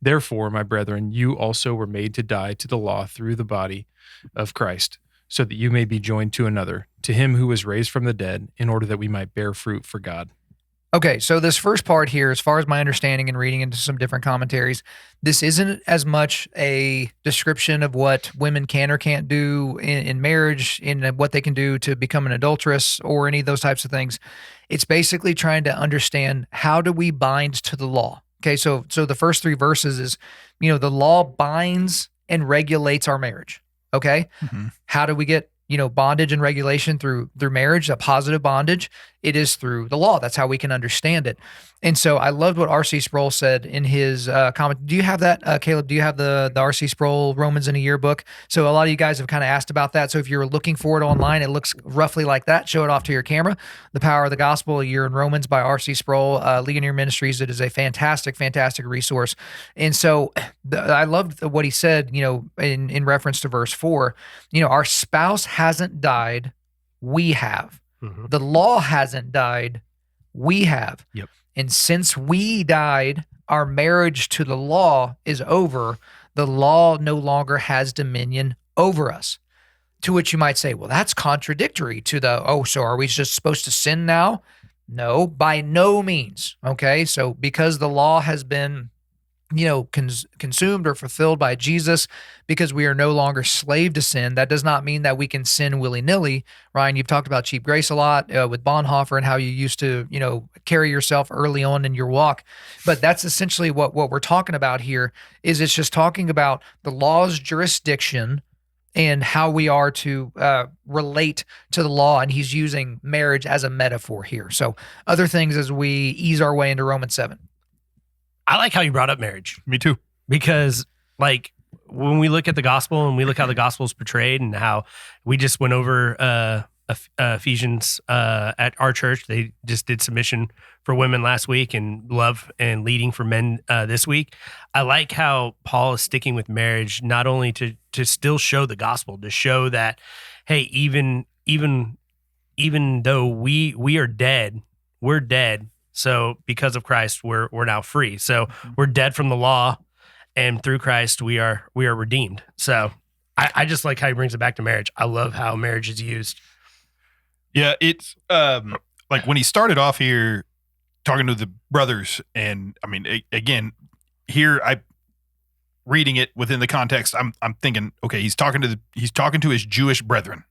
Therefore, my brethren, you also were made to die to the law through the body of Christ, so that you may be joined to another, to him who was raised from the dead, in order that we might bear fruit for God. Okay, so this first part here, as far as my understanding and reading into some different commentaries, this isn't as much a description of what women can or can't do in marriage, in what they can do to become an adulteress or any of those types of things. It's basically trying to understand, how do we bind to the law? Okay, so the first 3 verses is, the law binds and regulates our marriage. Okay, how do we get bondage and regulation through marriage, a positive bondage? It is through the law. That's how we can understand it. And so I loved what R.C. Sproul said in his comment. Do you have that, Caleb? Do you have the R.C. Sproul Romans in a Year book? So a lot of you guys have kind of asked about that. So if you're looking for it online, it looks roughly like that. Show it off to your camera. The Power of the Gospel, a Year in Romans by R.C. Sproul, Legionnaire Ministries. It is a fantastic, fantastic resource. And so I loved what he said, in reference to verse 4, our spouse hasn't died, we have. Mm-hmm. The law hasn't died, we have. Yep. And since we died, our marriage to the law is over. The law no longer has dominion over us. To which you might say, well, that's contradictory to so are we just supposed to sin now? No, by no means. Okay, so because the law has been consumed or fulfilled by Jesus, because we are no longer slave to sin, that does not mean that we can sin willy-nilly. Ryan, you've talked about cheap grace a lot with Bonhoeffer and how you used to, carry yourself early on in your walk. But that's essentially what we're talking about here. Is it's just talking about the law's jurisdiction and how we are to relate to the law. And he's using marriage as a metaphor here. So other things as we ease our way into Romans 7. I like how you brought up marriage, Me too. because when we look at the gospel and we look how the gospel is portrayed, and how we just went over Ephesians at our church. They just did submission for women last week and love and leading for men this week. I like how Paul is sticking with marriage, not only to still show the gospel, to show that, hey, even though we are dead, we're dead. So because of Christ, we're now free. So we're dead from the law, and through Christ we are redeemed. So I just like how he brings it back to marriage. I love how marriage is used. Yeah, it's like when he started off here talking to the brothers, and I mean, again, here I reading it within the context, I'm thinking, okay, he's talking to his Jewish brethren,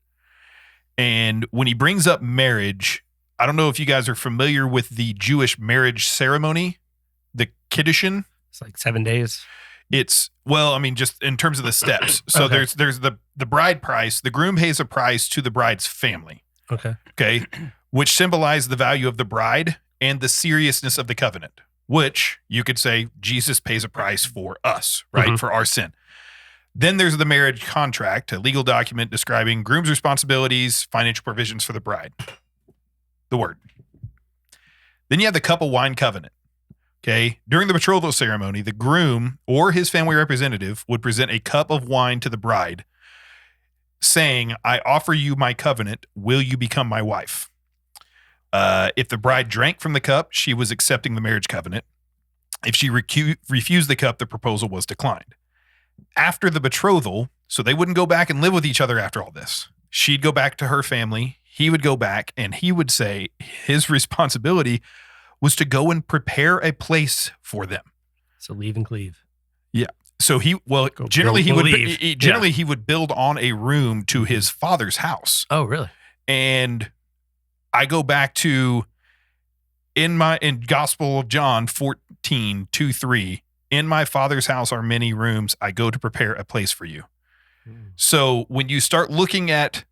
and when he brings up marriage, I don't know if you guys are familiar with the Jewish marriage ceremony, the Kiddushin. It's like 7 days. It's, well, I mean, just in terms of the steps. So Okay. there's the bride price. The groom pays a price to the bride's family. Okay. Which symbolize the value of the bride and the seriousness of the covenant, which you could say Jesus pays a price for us, right? Mhm. For our sin. Then there's the marriage contract, a legal document describing groom's responsibilities, financial provisions for the bride. The word. Then you have the couple wine covenant. Okay. During the betrothal ceremony, the groom or his family representative would present a cup of wine to the bride, saying, I offer you my covenant. Will you become my wife? If the bride drank from the cup, she was accepting the marriage covenant. If she refused the cup, the proposal was declined. After the betrothal, so they wouldn't go back and live with each other after all this. She'd go back to her family. He would go back, and he would say his responsibility was to go and prepare a place for them. So leave and cleave. So he would build on a room to his father's house. Oh, really? And I go back to in Gospel of John 14:2-3, in my father's house are many rooms. I go to prepare a place for you. So when you start looking at,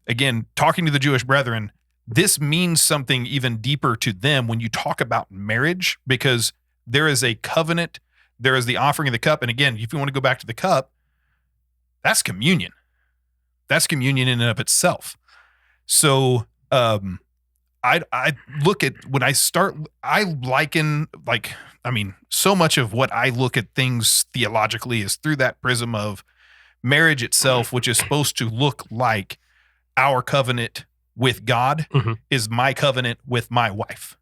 again, talking to the Jewish brethren, this means something even deeper to them when you talk about marriage, because there is a covenant. There is the offering of the cup. And again, if you want to go back to the cup, that's communion. That's communion in and of itself. So I look at when I start, I liken so much of what I look at things theologically is through that prism of marriage itself, which is supposed to look like our covenant with God is my covenant with my wife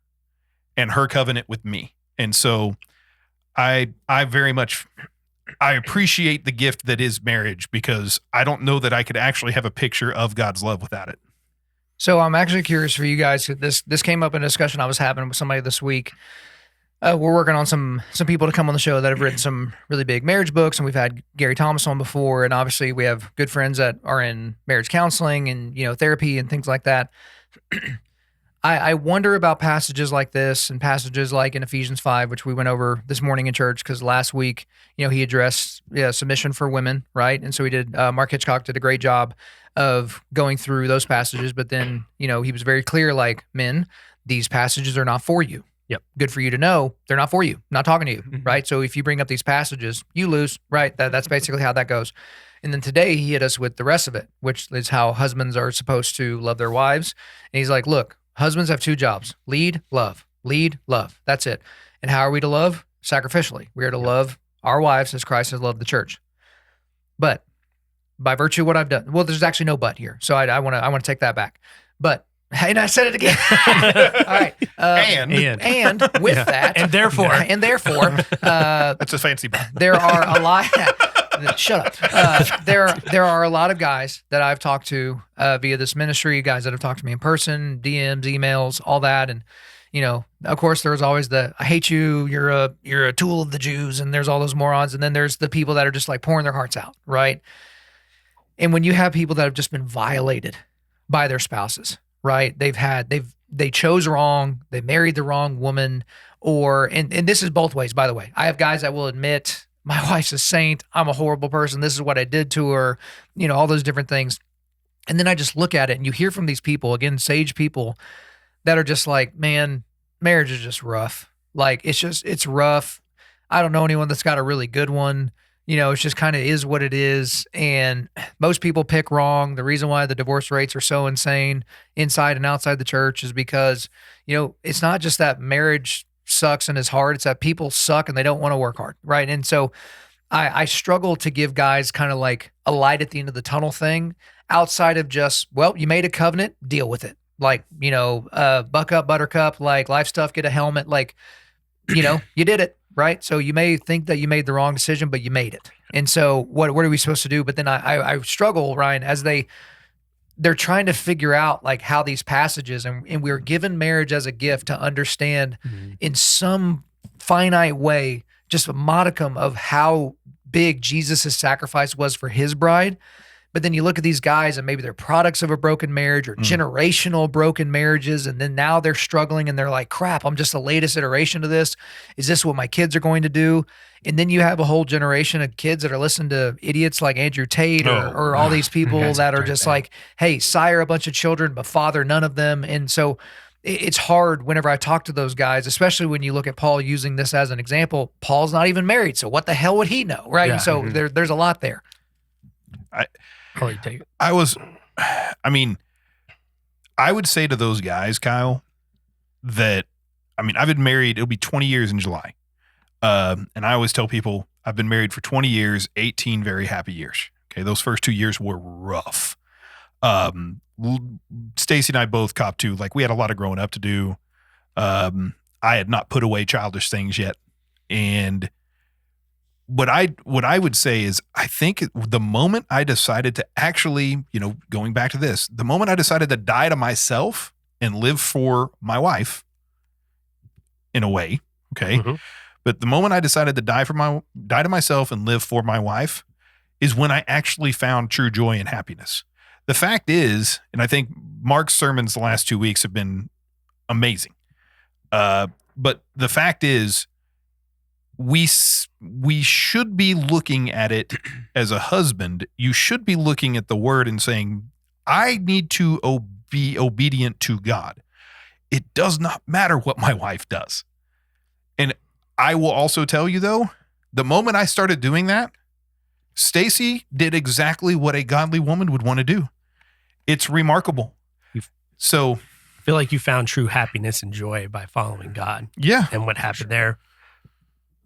and her covenant with me. And so I very much, I appreciate the gift that is marriage, because I don't know that I could actually have a picture of God's love without it. So I'm actually curious for you guys. This came up in a discussion I was having with somebody this week. We're working on some people to come on the show that have written some really big marriage books, and we've had Gary Thomas on before, and obviously we have good friends that are in marriage counseling and therapy and things like that. I wonder about passages like this and passages like in Ephesians 5, which we went over this morning in church, because last week, he addressed submission for women, right? And so he did. Mark Hitchcock did a great job of going through those passages, but then he was very clear, like, men, these passages are not for you. Yep. Good for you to know they're not for you. I'm not talking to you, right? So if you bring up these passages, you lose, right? That's basically how that goes. And then today he hit us with the rest of it, which is how husbands are supposed to love their wives. And he's like, look, husbands have two jobs: lead, love. Lead, love. That's it. And how are we to love? Sacrificially. We are to love our wives as Christ has loved the church. But by virtue of what I've done, well, there's actually no but here. So I want to take that back. But and I said it again. All right. And with that, and therefore, that's a fancy but. There are a lot. Shut up. There are a lot of guys that I've talked to via this ministry, guys that have talked to me in person, DMs, emails, all that, and of course, there's always the "I hate you, you're a tool of the Jews," and there's all those morons, and then there's the people that are just like pouring their hearts out, right? And when you have people that have just been violated by their spouses, right? They chose wrong, they married the wrong woman, and this is both ways, by the way. I have guys that will admit, my wife's a saint, I'm a horrible person, this is what I did to her, all those different things. And then I just look at it and you hear from these people, again, sage people, that are just like, man, marriage is just rough. Like, it's rough. I don't know anyone that's got a really good one. It's just kind of is what it is. And most people pick wrong. The reason why the divorce rates are so insane inside and outside the church is because, it's not just that marriage sucks and is hard. It's that people suck and they don't want to work hard. Right. And so I struggle to give guys kind of like a light at the end of the tunnel thing, outside of just, well, you made a covenant, deal with it. Like, buck up, buttercup, like life stuff, get a helmet. Like, you did it. Right. So you may think that you made the wrong decision, but you made it. And so what are we supposed to do? But then I struggle, Ryan, as they're trying to figure out like how these passages, and we're given marriage as a gift to understand in some finite way, just a modicum of how big Jesus' sacrifice was for his bride. But then you look at these guys and maybe they're products of a broken marriage or generational broken marriages. And then now they're struggling and they're like, crap, I'm just the latest iteration of this. Is this what my kids are going to do? And then you have a whole generation of kids that are listening to idiots like Andrew Tate or all these people that are just like, hey, sire a bunch of children, but father none of them. And so it's hard whenever I talk to those guys, especially when you look at Paul using this as an example. Paul's not even married. So what the hell would he know? Right. Yeah. And so there's a lot there. I would say to those guys, Kyle, that, I've been married, it'll be 20 years in July. And I always tell people I've been married for 20 years, 18 very happy years. Okay. Those first 2 years were rough. Stacy and I both copped to, like, we had a lot of growing up to do. I had not put away childish things yet. And what I would say is, I think the moment I decided to actually, going back to this, the moment I decided to die to myself and live for my wife, in a way, okay, but the moment I decided to die to myself and live for my wife is when I actually found true joy and happiness. The fact is, and I think Mark's sermons the last 2 weeks have been amazing, but the fact is, we should be looking at it as a husband. You should be looking at the word and saying, I need to be obedient to God. It does not matter what my wife does. And I will also tell you though, the moment I started doing that, Stacy did exactly what a godly woman would want to do. It's remarkable. So I feel like you found true happiness and joy by following God. yeah, And what happened there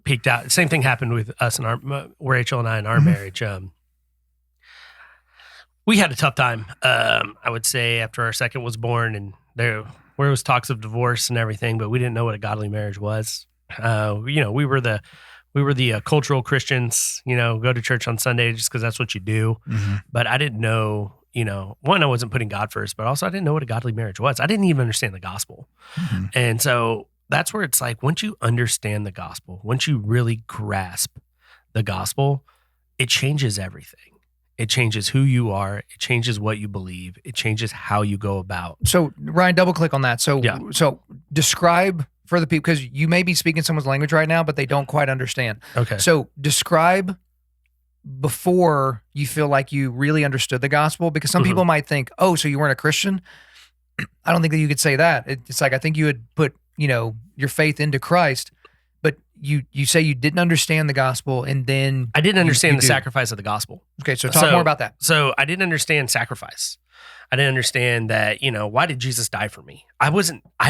peaked out. Same thing happened with us and Rachel and I in our marriage. We had a tough time. I would say after our second was born, and there was talks of divorce and everything, but we didn't know what a godly marriage was. We were the cultural Christians, go to church on Sunday just because that's what you do. Mm-hmm. But I didn't know, one, I wasn't putting God first, but also I didn't know what a godly marriage was. I didn't even understand the gospel. Mm-hmm. And so that's where it's like, once you understand the gospel, once you really grasp the gospel, it changes everything. It changes who you are. It changes what you believe. It changes how you go about. So Ryan, double click on that. So describe for the people, because you may be speaking someone's language right now, but they don't quite understand. Okay. So describe before you feel like you really understood the gospel, because some people might think, oh, so you weren't a Christian? I don't think that you could say that. It's like, I think you would put, your faith into Christ, but you say you didn't understand the gospel, and then I didn't understand you the do. Sacrifice of the gospel. Okay, so talk more about that. So I didn't understand sacrifice. I didn't understand that, why did Jesus die for me? I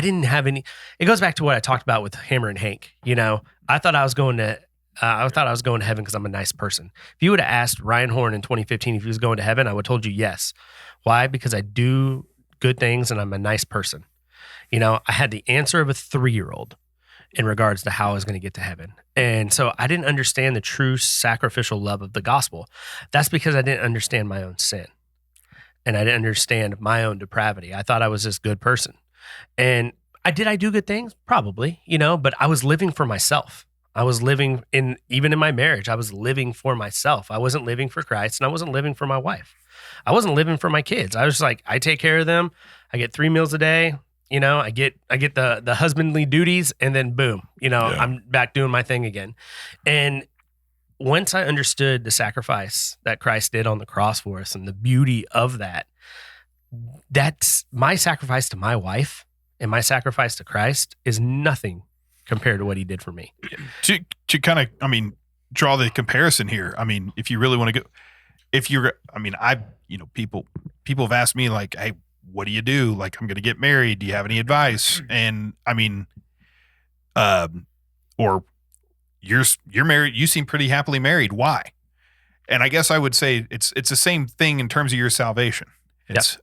didn't have any, it goes back to what I talked about with Hammer and Hank. I thought I was going to heaven because I'm a nice person. If you would have asked Ryan Horn in 2015 if he was going to heaven, I would have told you yes. Why? Because I do good things and I'm a nice person. I had the answer of a 3-year-old in regards to how I was going to get to heaven. And so I didn't understand the true sacrificial love of the gospel. That's because I didn't understand my own sin. And I didn't understand my own depravity. I thought I was this good person. And I do good things? Probably, but I was living for myself. I was living even in my marriage, I was living for myself. I wasn't living for Christ, and I wasn't living for my wife. I wasn't living for my kids. I was like, I take care of them. I get 3 meals a day. I get the husbandly duties, and then boom, I'm back doing my thing again. And once I understood the sacrifice that Christ did on the cross for us and the beauty of that's my sacrifice to my wife, and my sacrifice to Christ is nothing compared to what he did for me. To kind of, draw the comparison here. If you really want to go, people have asked me like, hey, what do you do? Like, I'm going to get married. Do you have any advice? And or you're married. You seem pretty happily married. Why? And I guess I would say it's the same thing in terms of your salvation. It's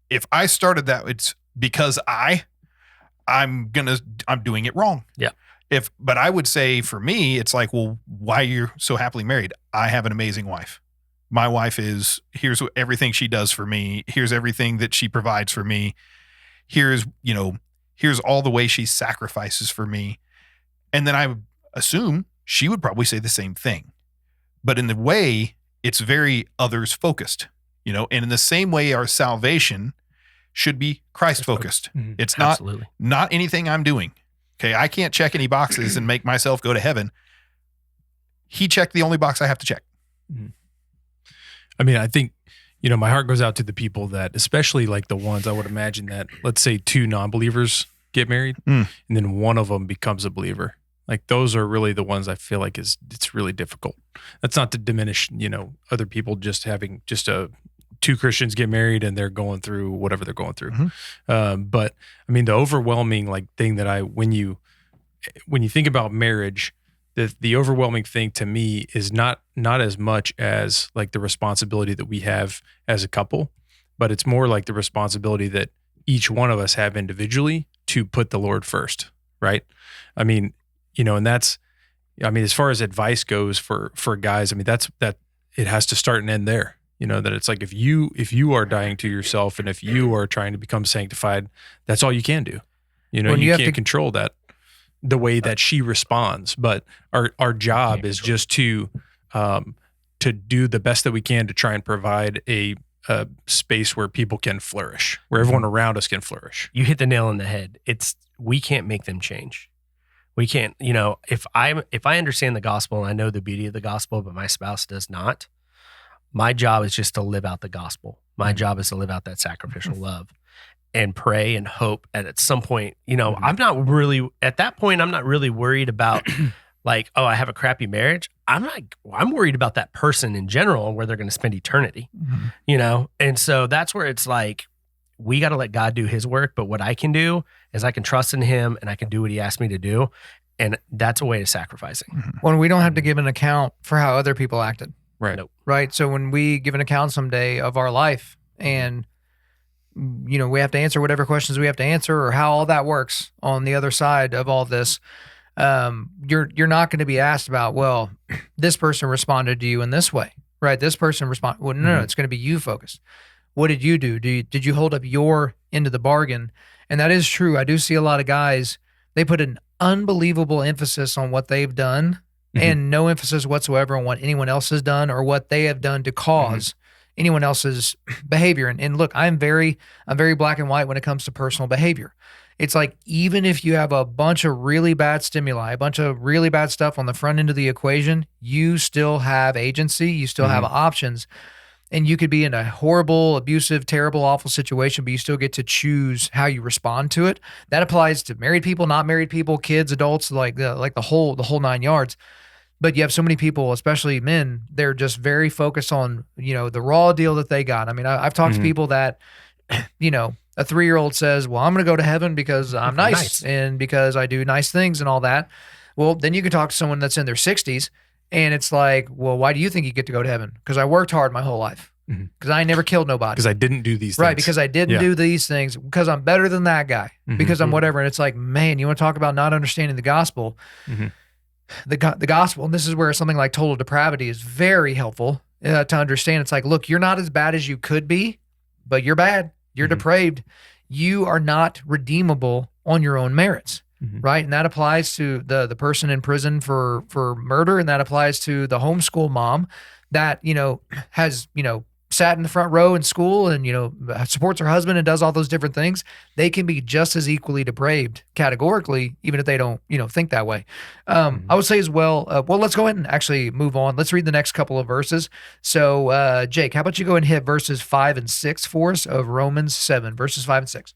if I started that, it's because I'm doing it wrong. Yeah. But I would say for me, it's like, well, why you're so happily married? I have an amazing wife. My wife here's everything she does for me. Here's everything that she provides for me. Here's all the way she sacrifices for me. And then I assume she would probably say the same thing. But in the way, it's very others focused, and in the same way, our salvation should be Christ focused. Mm-hmm. It's not anything I'm doing. Okay. I can't check any boxes and make myself go to heaven. He checked the only box I have to check. Mm-hmm. I think, my heart goes out to the people that, especially like the ones I would imagine that, let's say 2 non-believers get married and then one of them becomes a believer. Like those are really the ones I feel like it's really difficult. That's not to diminish, other people just having 2 Christians get married and they're going through whatever they're going through. Mm-hmm. But the overwhelming thing that when you think about marriage, the overwhelming thing to me is not as much as like the responsibility that we have as a couple, but it's more like the responsibility that each one of us have individually to put the Lord first, right? And that's, as far as advice goes for guys, that it has to start and end there. That it's like if you are dying to yourself and if you are trying to become sanctified, that's all you can do. You can't control that the way that she responds. But our job is just to do the best that we can to try and provide a space where people can flourish, where everyone around us can flourish. You hit the nail on the head. We can't make them change. We can't, if I understand the gospel and I know the beauty of the gospel, but my spouse does not, my job is just to live out the gospel. My job is to live out that sacrificial love. and pray and hope. And at some point, I'm not really at that point, I'm not really worried about like, oh, I have a crappy marriage. I'm worried about that person in general and where they're going to spend eternity, And so that's where it's like, we got to let God do his work. But what I can do is I can trust in him and I can do what he asked me to do. And that's a way of sacrificing. When we don't have to give an account for how other people acted. Right. Nope. Right. So when we give an account someday of our life and, we have to answer whatever questions we have to answer or how all that works on the other side of all this, you're not going to be asked about, well, this person responded to you in this way, right? This person responded. Well, no, it's going to be you focused. What did you do? Did you hold up your end of the bargain? And that is true. I do see a lot of guys, they put an unbelievable emphasis on what they've done and no emphasis whatsoever on what anyone else has done or what they have done to cause anyone else's behavior. And look, I'm very black and white when it comes to personal behavior. It's like, even if you have a bunch of really bad stimuli, a bunch of really bad stuff on the front end of the equation, you still have agency, you still have options. And you could be in a horrible, abusive, terrible, awful situation, but you still get to choose how you respond to it. That applies to married people, not married people, kids, adults, like the whole 9 yards. But you have so many people, especially men, they're just very focused on, the raw deal that they got. I mean, I've talked to people that, a 3-year-old says, well, I'm going to go to heaven because I'm nice and because I do nice things and all that. Well, then you can talk to someone that's in their 60s and it's like, well, why do you think you get to go to heaven? Because I worked hard my whole life. Because I never killed nobody. Because I didn't do these things. Right, because I didn't do these things. Because I'm better than that guy. Because I'm whatever. And it's like, man, you want to talk about not understanding the gospel. The gospel, and this is where something like total depravity is very helpful to understand. It's like, look, you're not as bad as you could be, but you're bad. You're depraved. You are not redeemable on your own merits, right? And that applies to the person in prison for murder, and that applies to the homeschool mom that, has, sat in the front row in school and, supports her husband and does all those different things. They can be just as equally depraved categorically, even if they don't, think that way. I would say as well, let's go ahead and actually move on. Let's read the next couple of verses. So, Jake, how about you go and hit verses 5 and 6 for us of Romans 7, verses 5 and 6.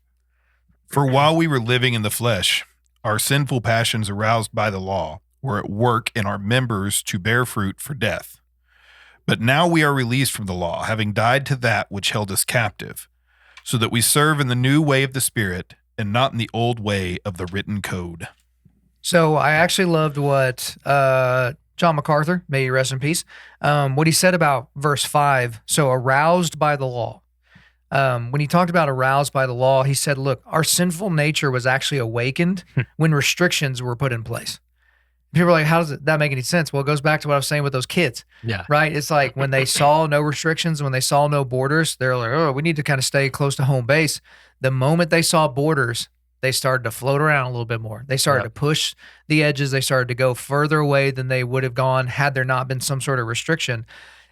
For while we were living in the flesh, our sinful passions aroused by the law were at work in our members to bear fruit for death. But now we are released from the law, having died to that which held us captive, so that we serve in the new way of the Spirit and not in the old way of the written code. So I actually loved what John MacArthur, may he rest in peace, what he said about verse 5, so aroused by the law. When he talked about aroused by the law, he said, look, our sinful nature was actually awakened when restrictions were put in place. People are like, how does that make any sense? Well, it goes back to what I was saying with those kids. Yeah. Right? It's like when they saw no restrictions, when they saw no borders, they're like, oh, we need to kind of stay close to home base. The moment they saw borders, they started to float around a little bit more. They started to push the edges. They started to go further away than they would have gone had there not been some sort of restriction.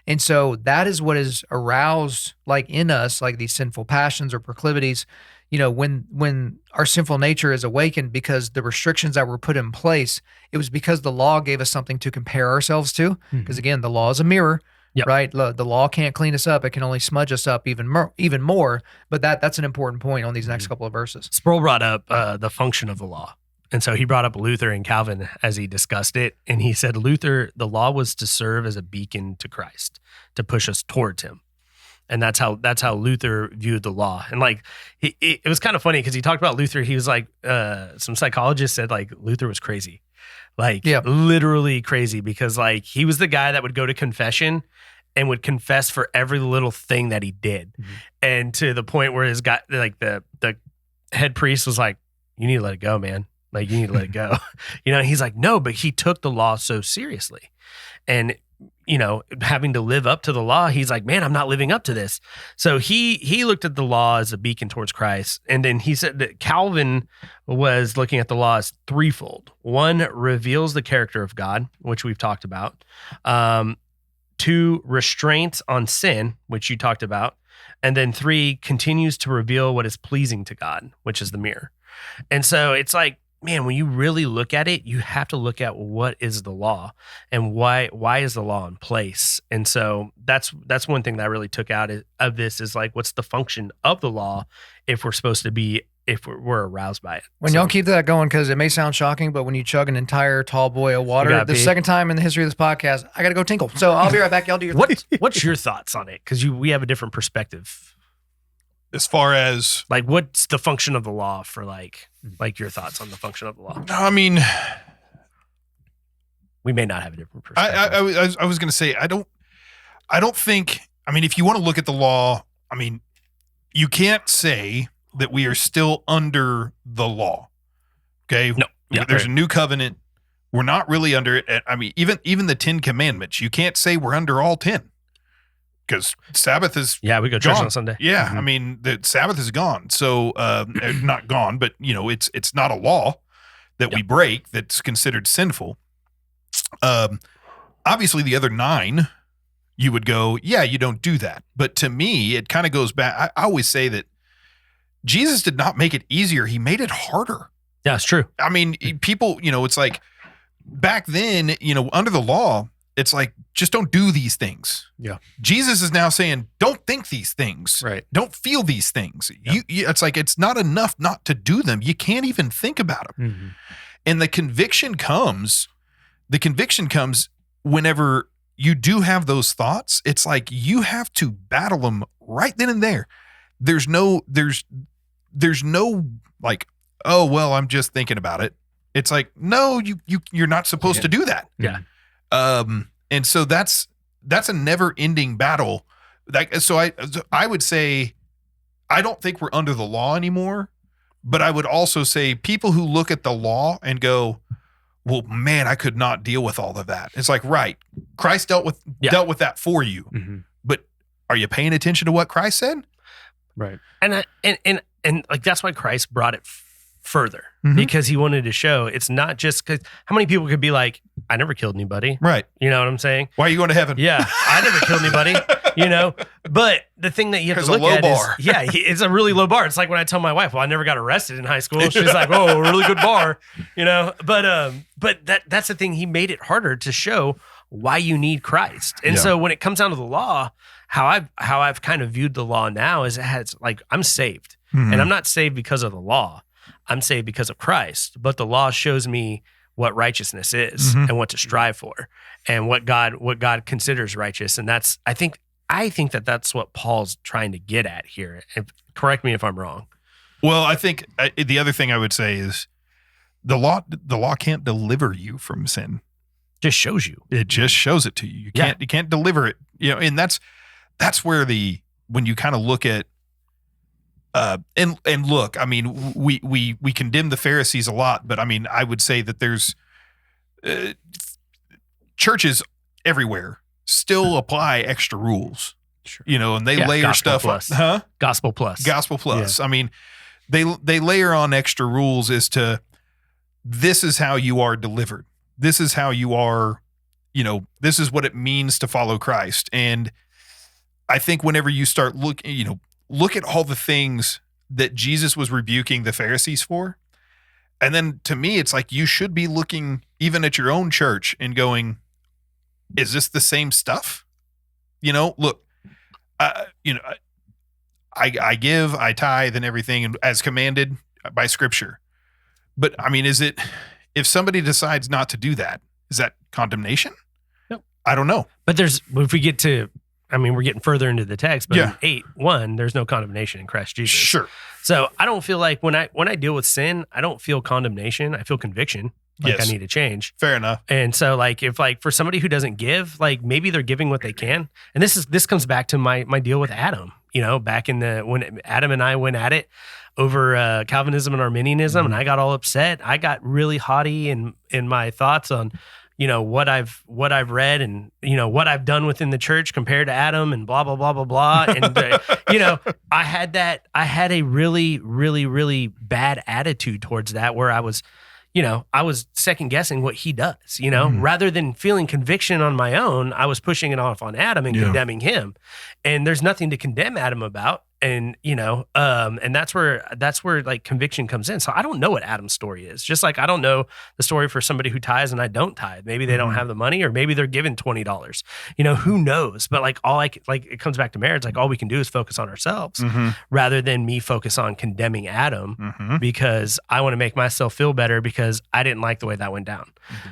And so that is what is aroused like in us, like these sinful passions or proclivities, when our sinful nature is awakened because the restrictions that were put in place, it was because the law gave us something to compare ourselves to. Because again, the law is a mirror, right? The law can't clean us up. It can only smudge us up even more. But that's an important point on these next couple of verses. Sproul brought up the function of the law. And so he brought up Luther and Calvin as he discussed it. And he said, the law was to serve as a beacon to Christ, to push us towards him. And that's how Luther viewed the law. And like, it was kind of funny because he talked about Luther. He was like, some psychologists said like Luther was crazy, like literally crazy, because like he was the guy that would go to confession and would confess for every little thing that he did. And to the point where his guy, like the head priest was like, you need to let it go, man. Like you need to let it go. He's like, no, but he took the law so seriously. And having to live up to the law, he's like, man, I'm not living up to this. So he looked at the law as a beacon towards Christ. And then he said that Calvin was looking at the law as threefold. One, reveals the character of God, which we've talked about. 2, restraints on sin, which you talked about. And then 3, continues to reveal what is pleasing to God, which is the mirror. And so it's like, man, when you really look at it, you have to look at what is the law and why is the law in place. And so that's one thing that I really took out of this is like, what's the function of the law if we're aroused by it. When y'all keep that going, because it may sound shocking, but when you chug an entire tall boy of water, gotta the pee. second time in the history of this podcast, I got to go tinkle. So I'll be right back. Y'all do your thing. What's your thoughts on it? Because we have a different perspective. As far as, Like, what's the function of the law for like your thoughts on the function of the law? I mean, We may not have a different perspective. I was going to say, I don't think, I mean, if you want to look at the law, I mean, you can't say that we are still under the law. Okay. No. Yeah, There's right. a new covenant. We're not really under it. I mean, even the 10 commandments, you can't say we're under all 10 because Sabbath is Yeah, we go to church gone. on Sunday. Yeah, Mhm. I mean the Sabbath is gone, so not gone, but it's not a law that we break that's considered sinful. Obviously, the other 9, you would go, yeah, you don't do that. But to me, it kind of goes back. I always say that Jesus did not make it easier; he made it harder. Yeah, it's true. I mean, people, it's like back then, under the law, it's like just don't do these things. Yeah. Jesus is now saying, don't think these things. Right. Don't feel these things. Yep. It's like it's not enough not to do them. You can't even think about them. Mm-hmm. And the conviction comes whenever you do have those thoughts. It's like you have to battle them right then and there. There's no like, oh well, I'm just thinking about it. It's like, no, you're not supposed to do that. Yeah. And so that's a never-ending battle. So I would say I don't think we're under the law anymore, but I would also say people who look at the law and go, well, man, I could not deal with all of that. It's like, right, Christ dealt with that for you, Mm-hmm. but are you paying attention to what Christ said? Right. And like that's why Christ brought it further Mhm. because he wanted to show it's not just because how many people could be like, I never killed anybody. Right. You know what I'm saying? Why are you going to heaven? Yeah, I never killed anybody, But the thing that you have to There's look a low at bar. is, it's a really low bar. It's like when I tell my wife, well, I never got arrested in high school. She's like, oh, a really good bar, But that's the thing. He made it harder to show why you need Christ. And so when it comes down to the law, how I've kind of viewed the law now is it has like, I'm saved. Mhm. And I'm not saved because of the law. I'm saved because of Christ. But the law shows me what righteousness is Mhm. and what to strive for and what God considers righteous. And that's I think that's what Paul's trying to get at here. And correct me if I'm wrong. Well, I think the other thing I would say is the law can't deliver you from sin. Just shows you. It just shows it to you. You can't deliver it. And that's where when you kind of look at and look, I mean, we condemn the Pharisees a lot, but I mean, I would say that there's churches everywhere still apply extra rules, Sure. and they layer Gospel stuff plus. on, Gospel plus. Gospel plus. I mean, they layer on extra rules as to this is how you are delivered. This is how you are, this is what it means to follow Christ. And I think whenever you start look at all the things that Jesus was rebuking the Pharisees for. And then to me, it's like you should be looking even at your own church and going, is this the same stuff? Look, I give, I tithe and everything and as commanded by Scripture. But I mean, if somebody decides not to do that, is that condemnation? No. I don't know. But if we get to, we're getting further into the text, but Yeah. in 8:1, there's no condemnation in Christ Jesus. Sure. So I don't feel like when I deal with sin, I don't feel condemnation. I feel conviction. Like Yes. I need to change. Fair enough. And so if for somebody who doesn't give, like maybe they're giving what they can. And this comes back to my deal with Adam, back in when Adam and I went at it over Calvinism and Arminianism, and I got all upset. I got really haughty in my thoughts on what I've read and what I've done within the church compared to Adam and blah blah blah blah blah. And I had a really really really bad attitude towards that where I was second guessing what he does, rather than feeling conviction on my own, I was pushing it off on Adam and condemning him. And there's nothing to condemn Adam about. and and that's where like conviction comes in. So I don't know what Adam's story is. Just like I don't know the story for somebody who tithes and I don't tithe. Maybe they don't have the money, or maybe they're given $20. Who knows? But like it comes back to marriage. Like all we can do is focus on ourselves rather than me focus on condemning Adam because I want to make myself feel better because I didn't like the way that went down.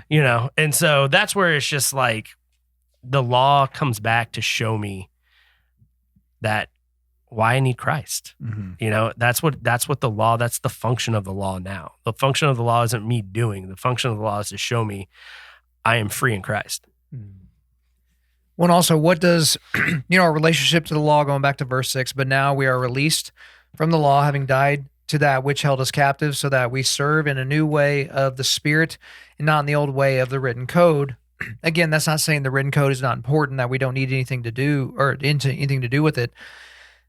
And so that's where it's just like the law comes back to show me that why I need Christ. That's what the law, that's the function of the law now. The function of the law isn't me doing. The function of the law is to show me I am free in Christ. Well, and also, what does, our relationship to the law, going back to verse 6, but now we are released from the law, having died to that which held us captive, so that we serve in a new way of the Spirit and not in the old way of the written code. Again, that's not saying the written code is not important, that we don't need anything to do or anything to do with it.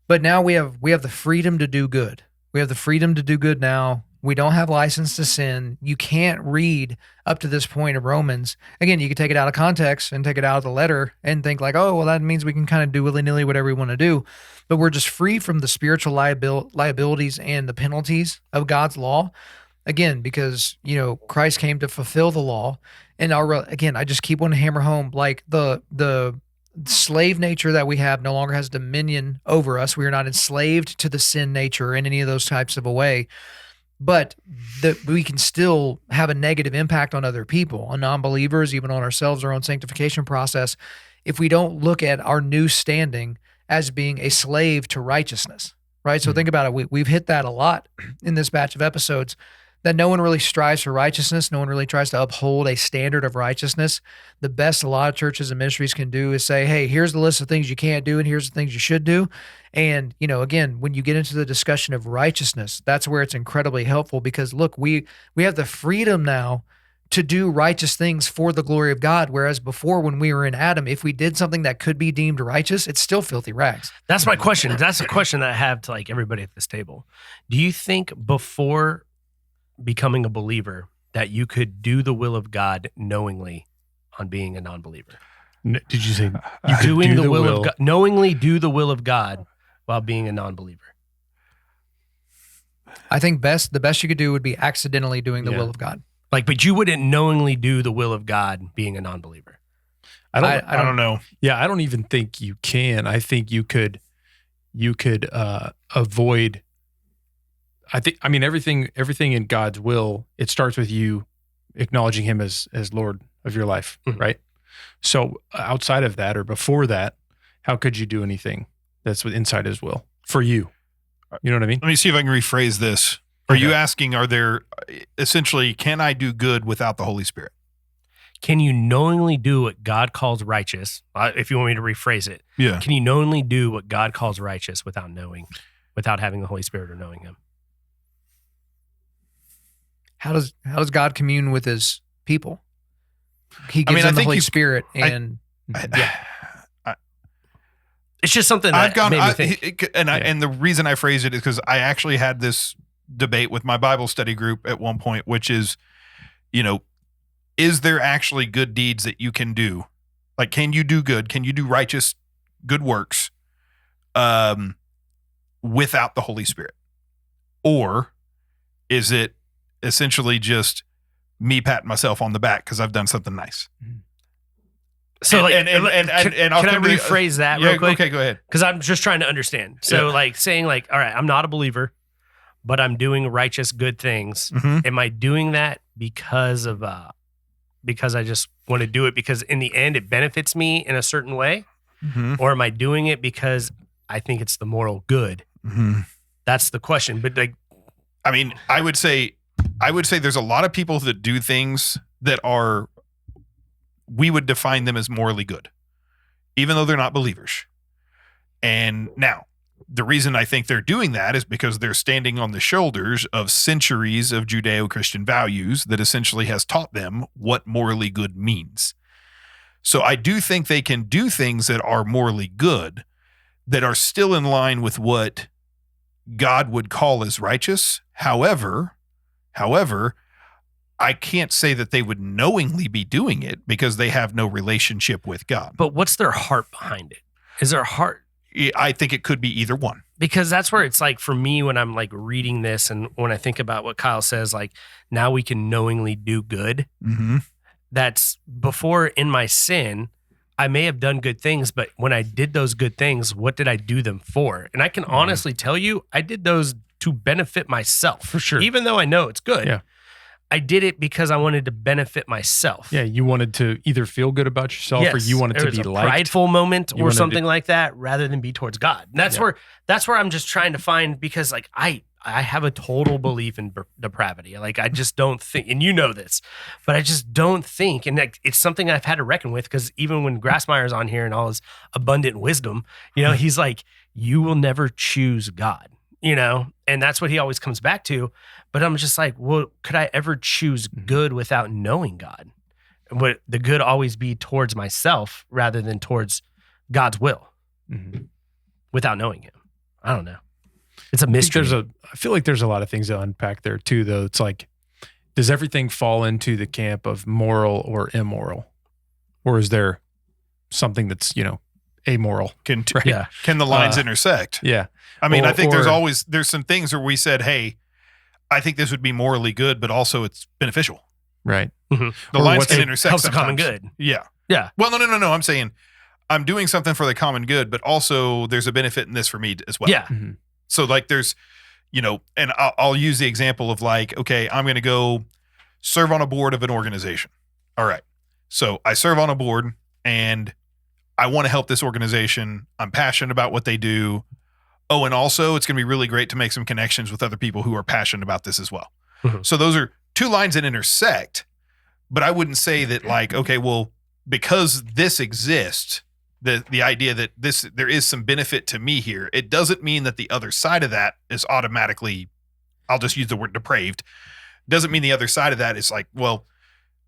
But now we have the freedom to do good. We have the freedom to do good now. We don't have license to sin. You can't read up to this point of Romans. Again, you could take it out of context and take it out of the letter and think like, oh, well, that means we can kind of do willy-nilly whatever we want to do. But we're just free from the spiritual liabilities and the penalties of God's law. Again, because, Christ came to fulfill the law. And again, I just keep wanting to hammer home, like the slave nature that we have no longer has dominion over us. We are not enslaved to the sin nature in any of those types of a way, but that we can still have a negative impact on other people, on non-believers, even on ourselves, our own sanctification process, if we don't look at our new standing as being a slave to righteousness, right? So think about it. We've hit that a lot in this batch of episodes, that no one really strives for righteousness. No one really tries to uphold a standard of righteousness. The best a lot of churches and ministries can do is say, hey, here's the list of things you can't do and here's the things you should do. And, again, when you get into the discussion of righteousness, that's where it's incredibly helpful because, look, we have the freedom now to do righteous things for the glory of God, whereas before when we were in Adam, if we did something that could be deemed righteous, it's still filthy rags. That's my question. That's a question that I have to like everybody at this table. Do you think before becoming a believer that you could do the will of God knowingly on being a non-believer? Did you say you doing the will of God, knowingly do the will of God while being a non-believer? I think the best you could do would be accidentally doing the will of God. But you wouldn't knowingly do the will of God being a non-believer. I don't know. Yeah, I don't even think you can. I think you could avoid. I mean, everything in God's will, it starts with you acknowledging Him as Lord of your life, right? So outside of that or before that, how could you do anything that's inside His will for you? You know what I mean? Let me see if I can rephrase this. Are you asking, can I do good without the Holy Spirit? Can you knowingly do what God calls righteous? If you want me to rephrase it. Yeah. Can you knowingly do what God calls righteous without having the Holy Spirit or knowing Him? How does God commune with His people? He gives them the Holy Spirit, and it's just something that made me think. And the reason I phrase it is because I actually had this debate with my Bible study group at one point, which is, is there actually good deeds that you can do? Like, can you do good? Can you do righteous, good works, without the Holy Spirit? Or is it essentially just me patting myself on the back because I've done something nice? So can I rephrase that real quick? Okay, go ahead. Because I'm just trying to understand. So saying all right, I'm not a believer, but I'm doing righteous, good things. Am I doing that because I just want to do it because in the end it benefits me in a certain way? Or am I doing it because I think it's the moral good? That's the question. But I would say there's a lot of people that do things that we would define them as morally good, even though they're not believers. And now, the reason I think they're doing that is because they're standing on the shoulders of centuries of Judeo-Christian values that essentially has taught them what morally good means. So I do think they can do things that are morally good, that are still in line with what God would call as righteous. However, I can't say that they would knowingly be doing it because they have no relationship with God. But what's their heart behind it? Is their heart I think it could be either one. Because that's where it's like for me when I'm like reading this and when I think about what Kyle says, like now we can knowingly do good. Mm-hmm. That's before in my sin, I may have done good things, but when I did those good things, what did I do them for? And I can honestly tell you, I did those to benefit myself. For sure. Even though I know it's good. Yeah. I did it because I wanted to benefit myself. Yeah, you wanted to either feel good about yourself or you wanted to be a liked. prideful moment You or wanted something like that rather than be towards God. And that's where I'm just trying to find, because like I have a total belief in depravity. Like I just don't think, and you know this, but I just don't think, and like, it's something I've had to reckon with, because even when Grassmeyer's on here and all his abundant wisdom, you know, he's like, you will never choose God, you know, and that's what he always comes back to. But I'm just like, well, could I ever choose good without knowing God? Would the good always be towards myself rather than towards God's will without knowing him? I don't know. It's a mystery. I feel like there's a lot of things to unpack there too, though. It's like, does everything fall into the camp of moral or immoral? Or is there something that's, you know, amoral? Can Yeah. Can the lines intersect? Yeah. I mean, I think or- there's some things where we said, hey, I think this would be morally good, but also it's beneficial. Right. The Or lines what's- can It intersect. helps the common sometimes. good. Yeah. Yeah. Well, no. I'm saying I'm doing something for the common good, but also there's a benefit in this for me as well. Yeah. Mhm. So like there's, you know, and I'll use the example of like, okay, I'm going to go serve on a board of an organization. All right. So I serve on a board and I want to help this organization. I'm passionate about what they do. Oh, and also it's going to be really great to make some connections with other people who are passionate about this as well. Mhm. So those are two lines that intersect, but I wouldn't say that like, okay, well, because this exists, the idea that there is some benefit to me here, it doesn't mean that the other side of that is automatically, I'll just use the word depraved. Doesn't mean the other side of that is like, well,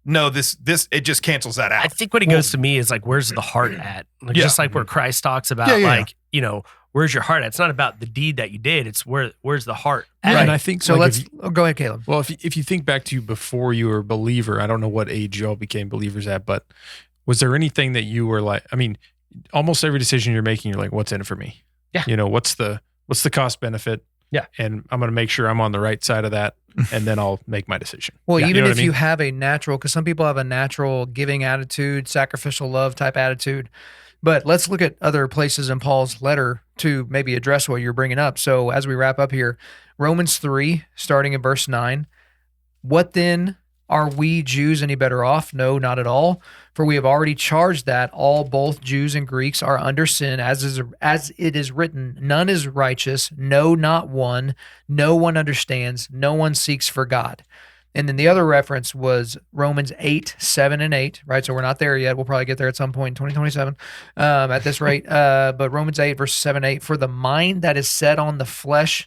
no, this it just cancels that out. I think what it goes to me is like, where's the heart at? Like, Yeah. just like where Christ talks about, Yeah. like, you know, where's your heart at? It's not about the deed that you did. It's where's the heart at? Yeah, and I think So like, go ahead, Caleb. Well, if you think back to before you were a believer, I don't know what age you all became believers at, but was there anything that you were like, I mean, almost every decision you're making, you're like, what's in it for me? Yeah. You know, what's the cost benefit? Yeah. And I'm going to make sure I'm on the right side of that, and then I'll make my decision. Well, Yeah. even You know what if I mean? you have a natural, because some people have a natural giving attitude, sacrificial love type attitude. But let's look at other places in Paul's letter to maybe address what you're bringing up. So as we wrap up here, Romans 3, starting in verse 9, what then? Are we Jews any better off? No, not at all. For we have already charged that all, both Jews and Greeks, are under sin, as it is written, none is righteous, no, not one. No one understands, no one seeks for God. And then the other reference was Romans 8, 7 and 8, right? So we're not there yet. We'll probably get there at some point in 2027 at this rate. But Romans 8, verses 7 8, for the mind that is set on the flesh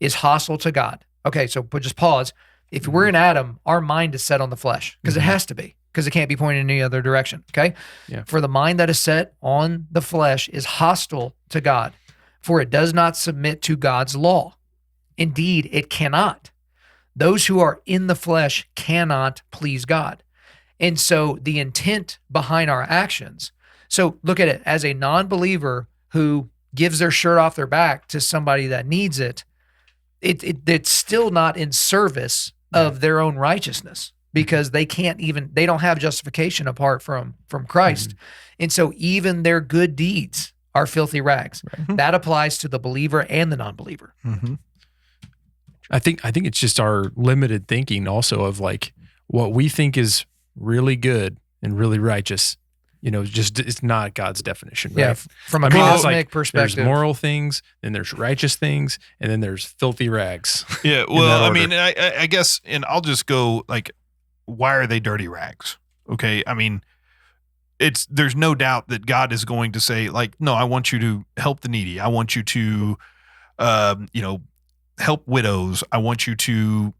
is hostile to God. Okay, so but just pause. If we're in Adam, our mind is set on the flesh because it has to be, because it can't be pointed in any other direction. Okay. Yeah. For the mind that is set on the flesh is hostile to God, for it does not submit to God's law. Indeed, it cannot. Those who are in the flesh cannot please God. And so the intent behind our actions. So look at it as a non-believer who gives their shirt off their back to somebody that needs it. It's still not in service of their own righteousness, because they don't have justification apart from Christ. And so even their good deeds are filthy rags. That applies to the believer and the non-believer. Mm-hmm. I think it's just our limited thinking also of like what we think is really good and really righteous, you know, just it's not God's definition, right? Yeah, from a I mean, it's cosmic like perspective. there's moral things, then there's righteous things, and then there's filthy rags. Yeah. that Well, I order. mean, I guess, and I'll just go like, why are they dirty rags? Okay. I mean, there's no doubt that God is going to say like, no, I want you to help the needy. I want you to, help widows. I want you to,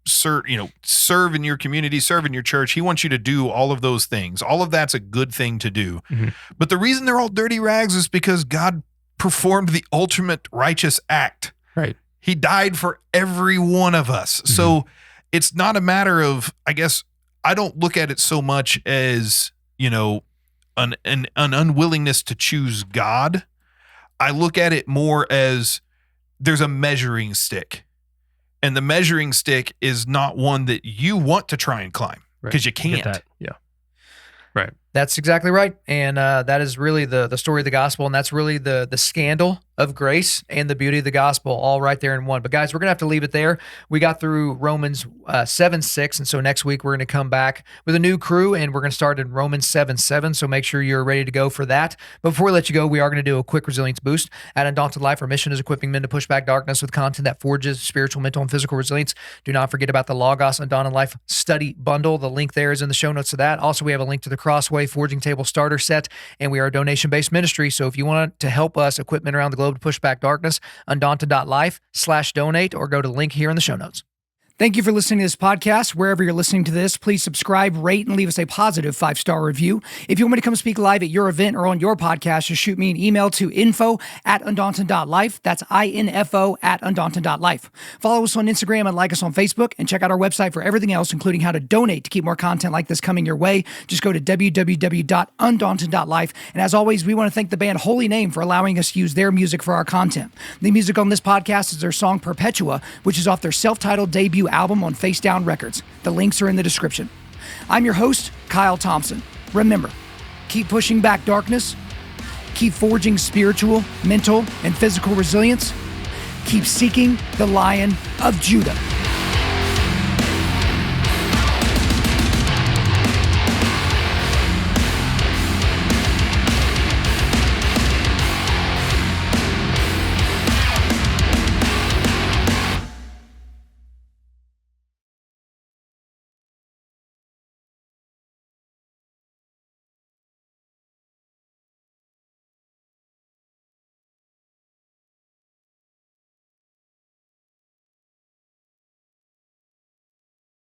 serve in your community, serve in your church. He wants you to do all of those things. All of that's a good thing to do. Mhm. But the reason they're all dirty rags is because God performed the ultimate righteous act. Right. He died for every one of us. So it's not a matter of, I guess, I don't look at it so much as, an unwillingness to choose God. I look at it more as there's a measuring stick. And the measuring stick is not one that you want to try and climb because you can't. Get that. Yeah. Right. That's exactly right. And that is really the story of the gospel. And that's really the scandal of grace and the beauty of the gospel all right there in one. But guys, we're going to have to leave it there. We got through Romans 7:6. And so next week, we're going to come back with a new crew and we're going to start in Romans 7:7. So make sure you're ready to go for that. But before we let you go, we are going to do a quick resilience boost. At Undaunted Life, our mission is equipping men to push back darkness with content that forges spiritual, mental, and physical resilience. Do not forget about the Logos Undaunted Life study bundle. The link there is in the show notes of that. Also, we have a link to the Crossway Forging Table Starter Set, and we are a donation-based ministry. So if you want to help us equip men around the globe to push back darkness, Undaunted.Life/donate, or go to the link here in the show notes. Thank you for listening to this podcast. Wherever you're listening to this, please subscribe, rate, and leave us a positive 5-star review. If you want me to come speak live at your event or on your podcast, just shoot me an email to info@Undaunted.Life. That's info@Undaunted.Life. Follow us on Instagram and like us on Facebook, and check out our website for everything else, including how to donate to keep more content like this coming your way. Just go to www.Undaunted.Life. And as always, we want to thank the band Holy Name for allowing us to use their music for our content. The music on this podcast is their song Perpetua, which is off their self-titled debut album on Face Down Records. The links are in the description. I'm your host, Kyle Thompson. Remember, keep pushing back darkness, keep forging spiritual, mental, and physical resilience, keep seeking the Lion of Judah.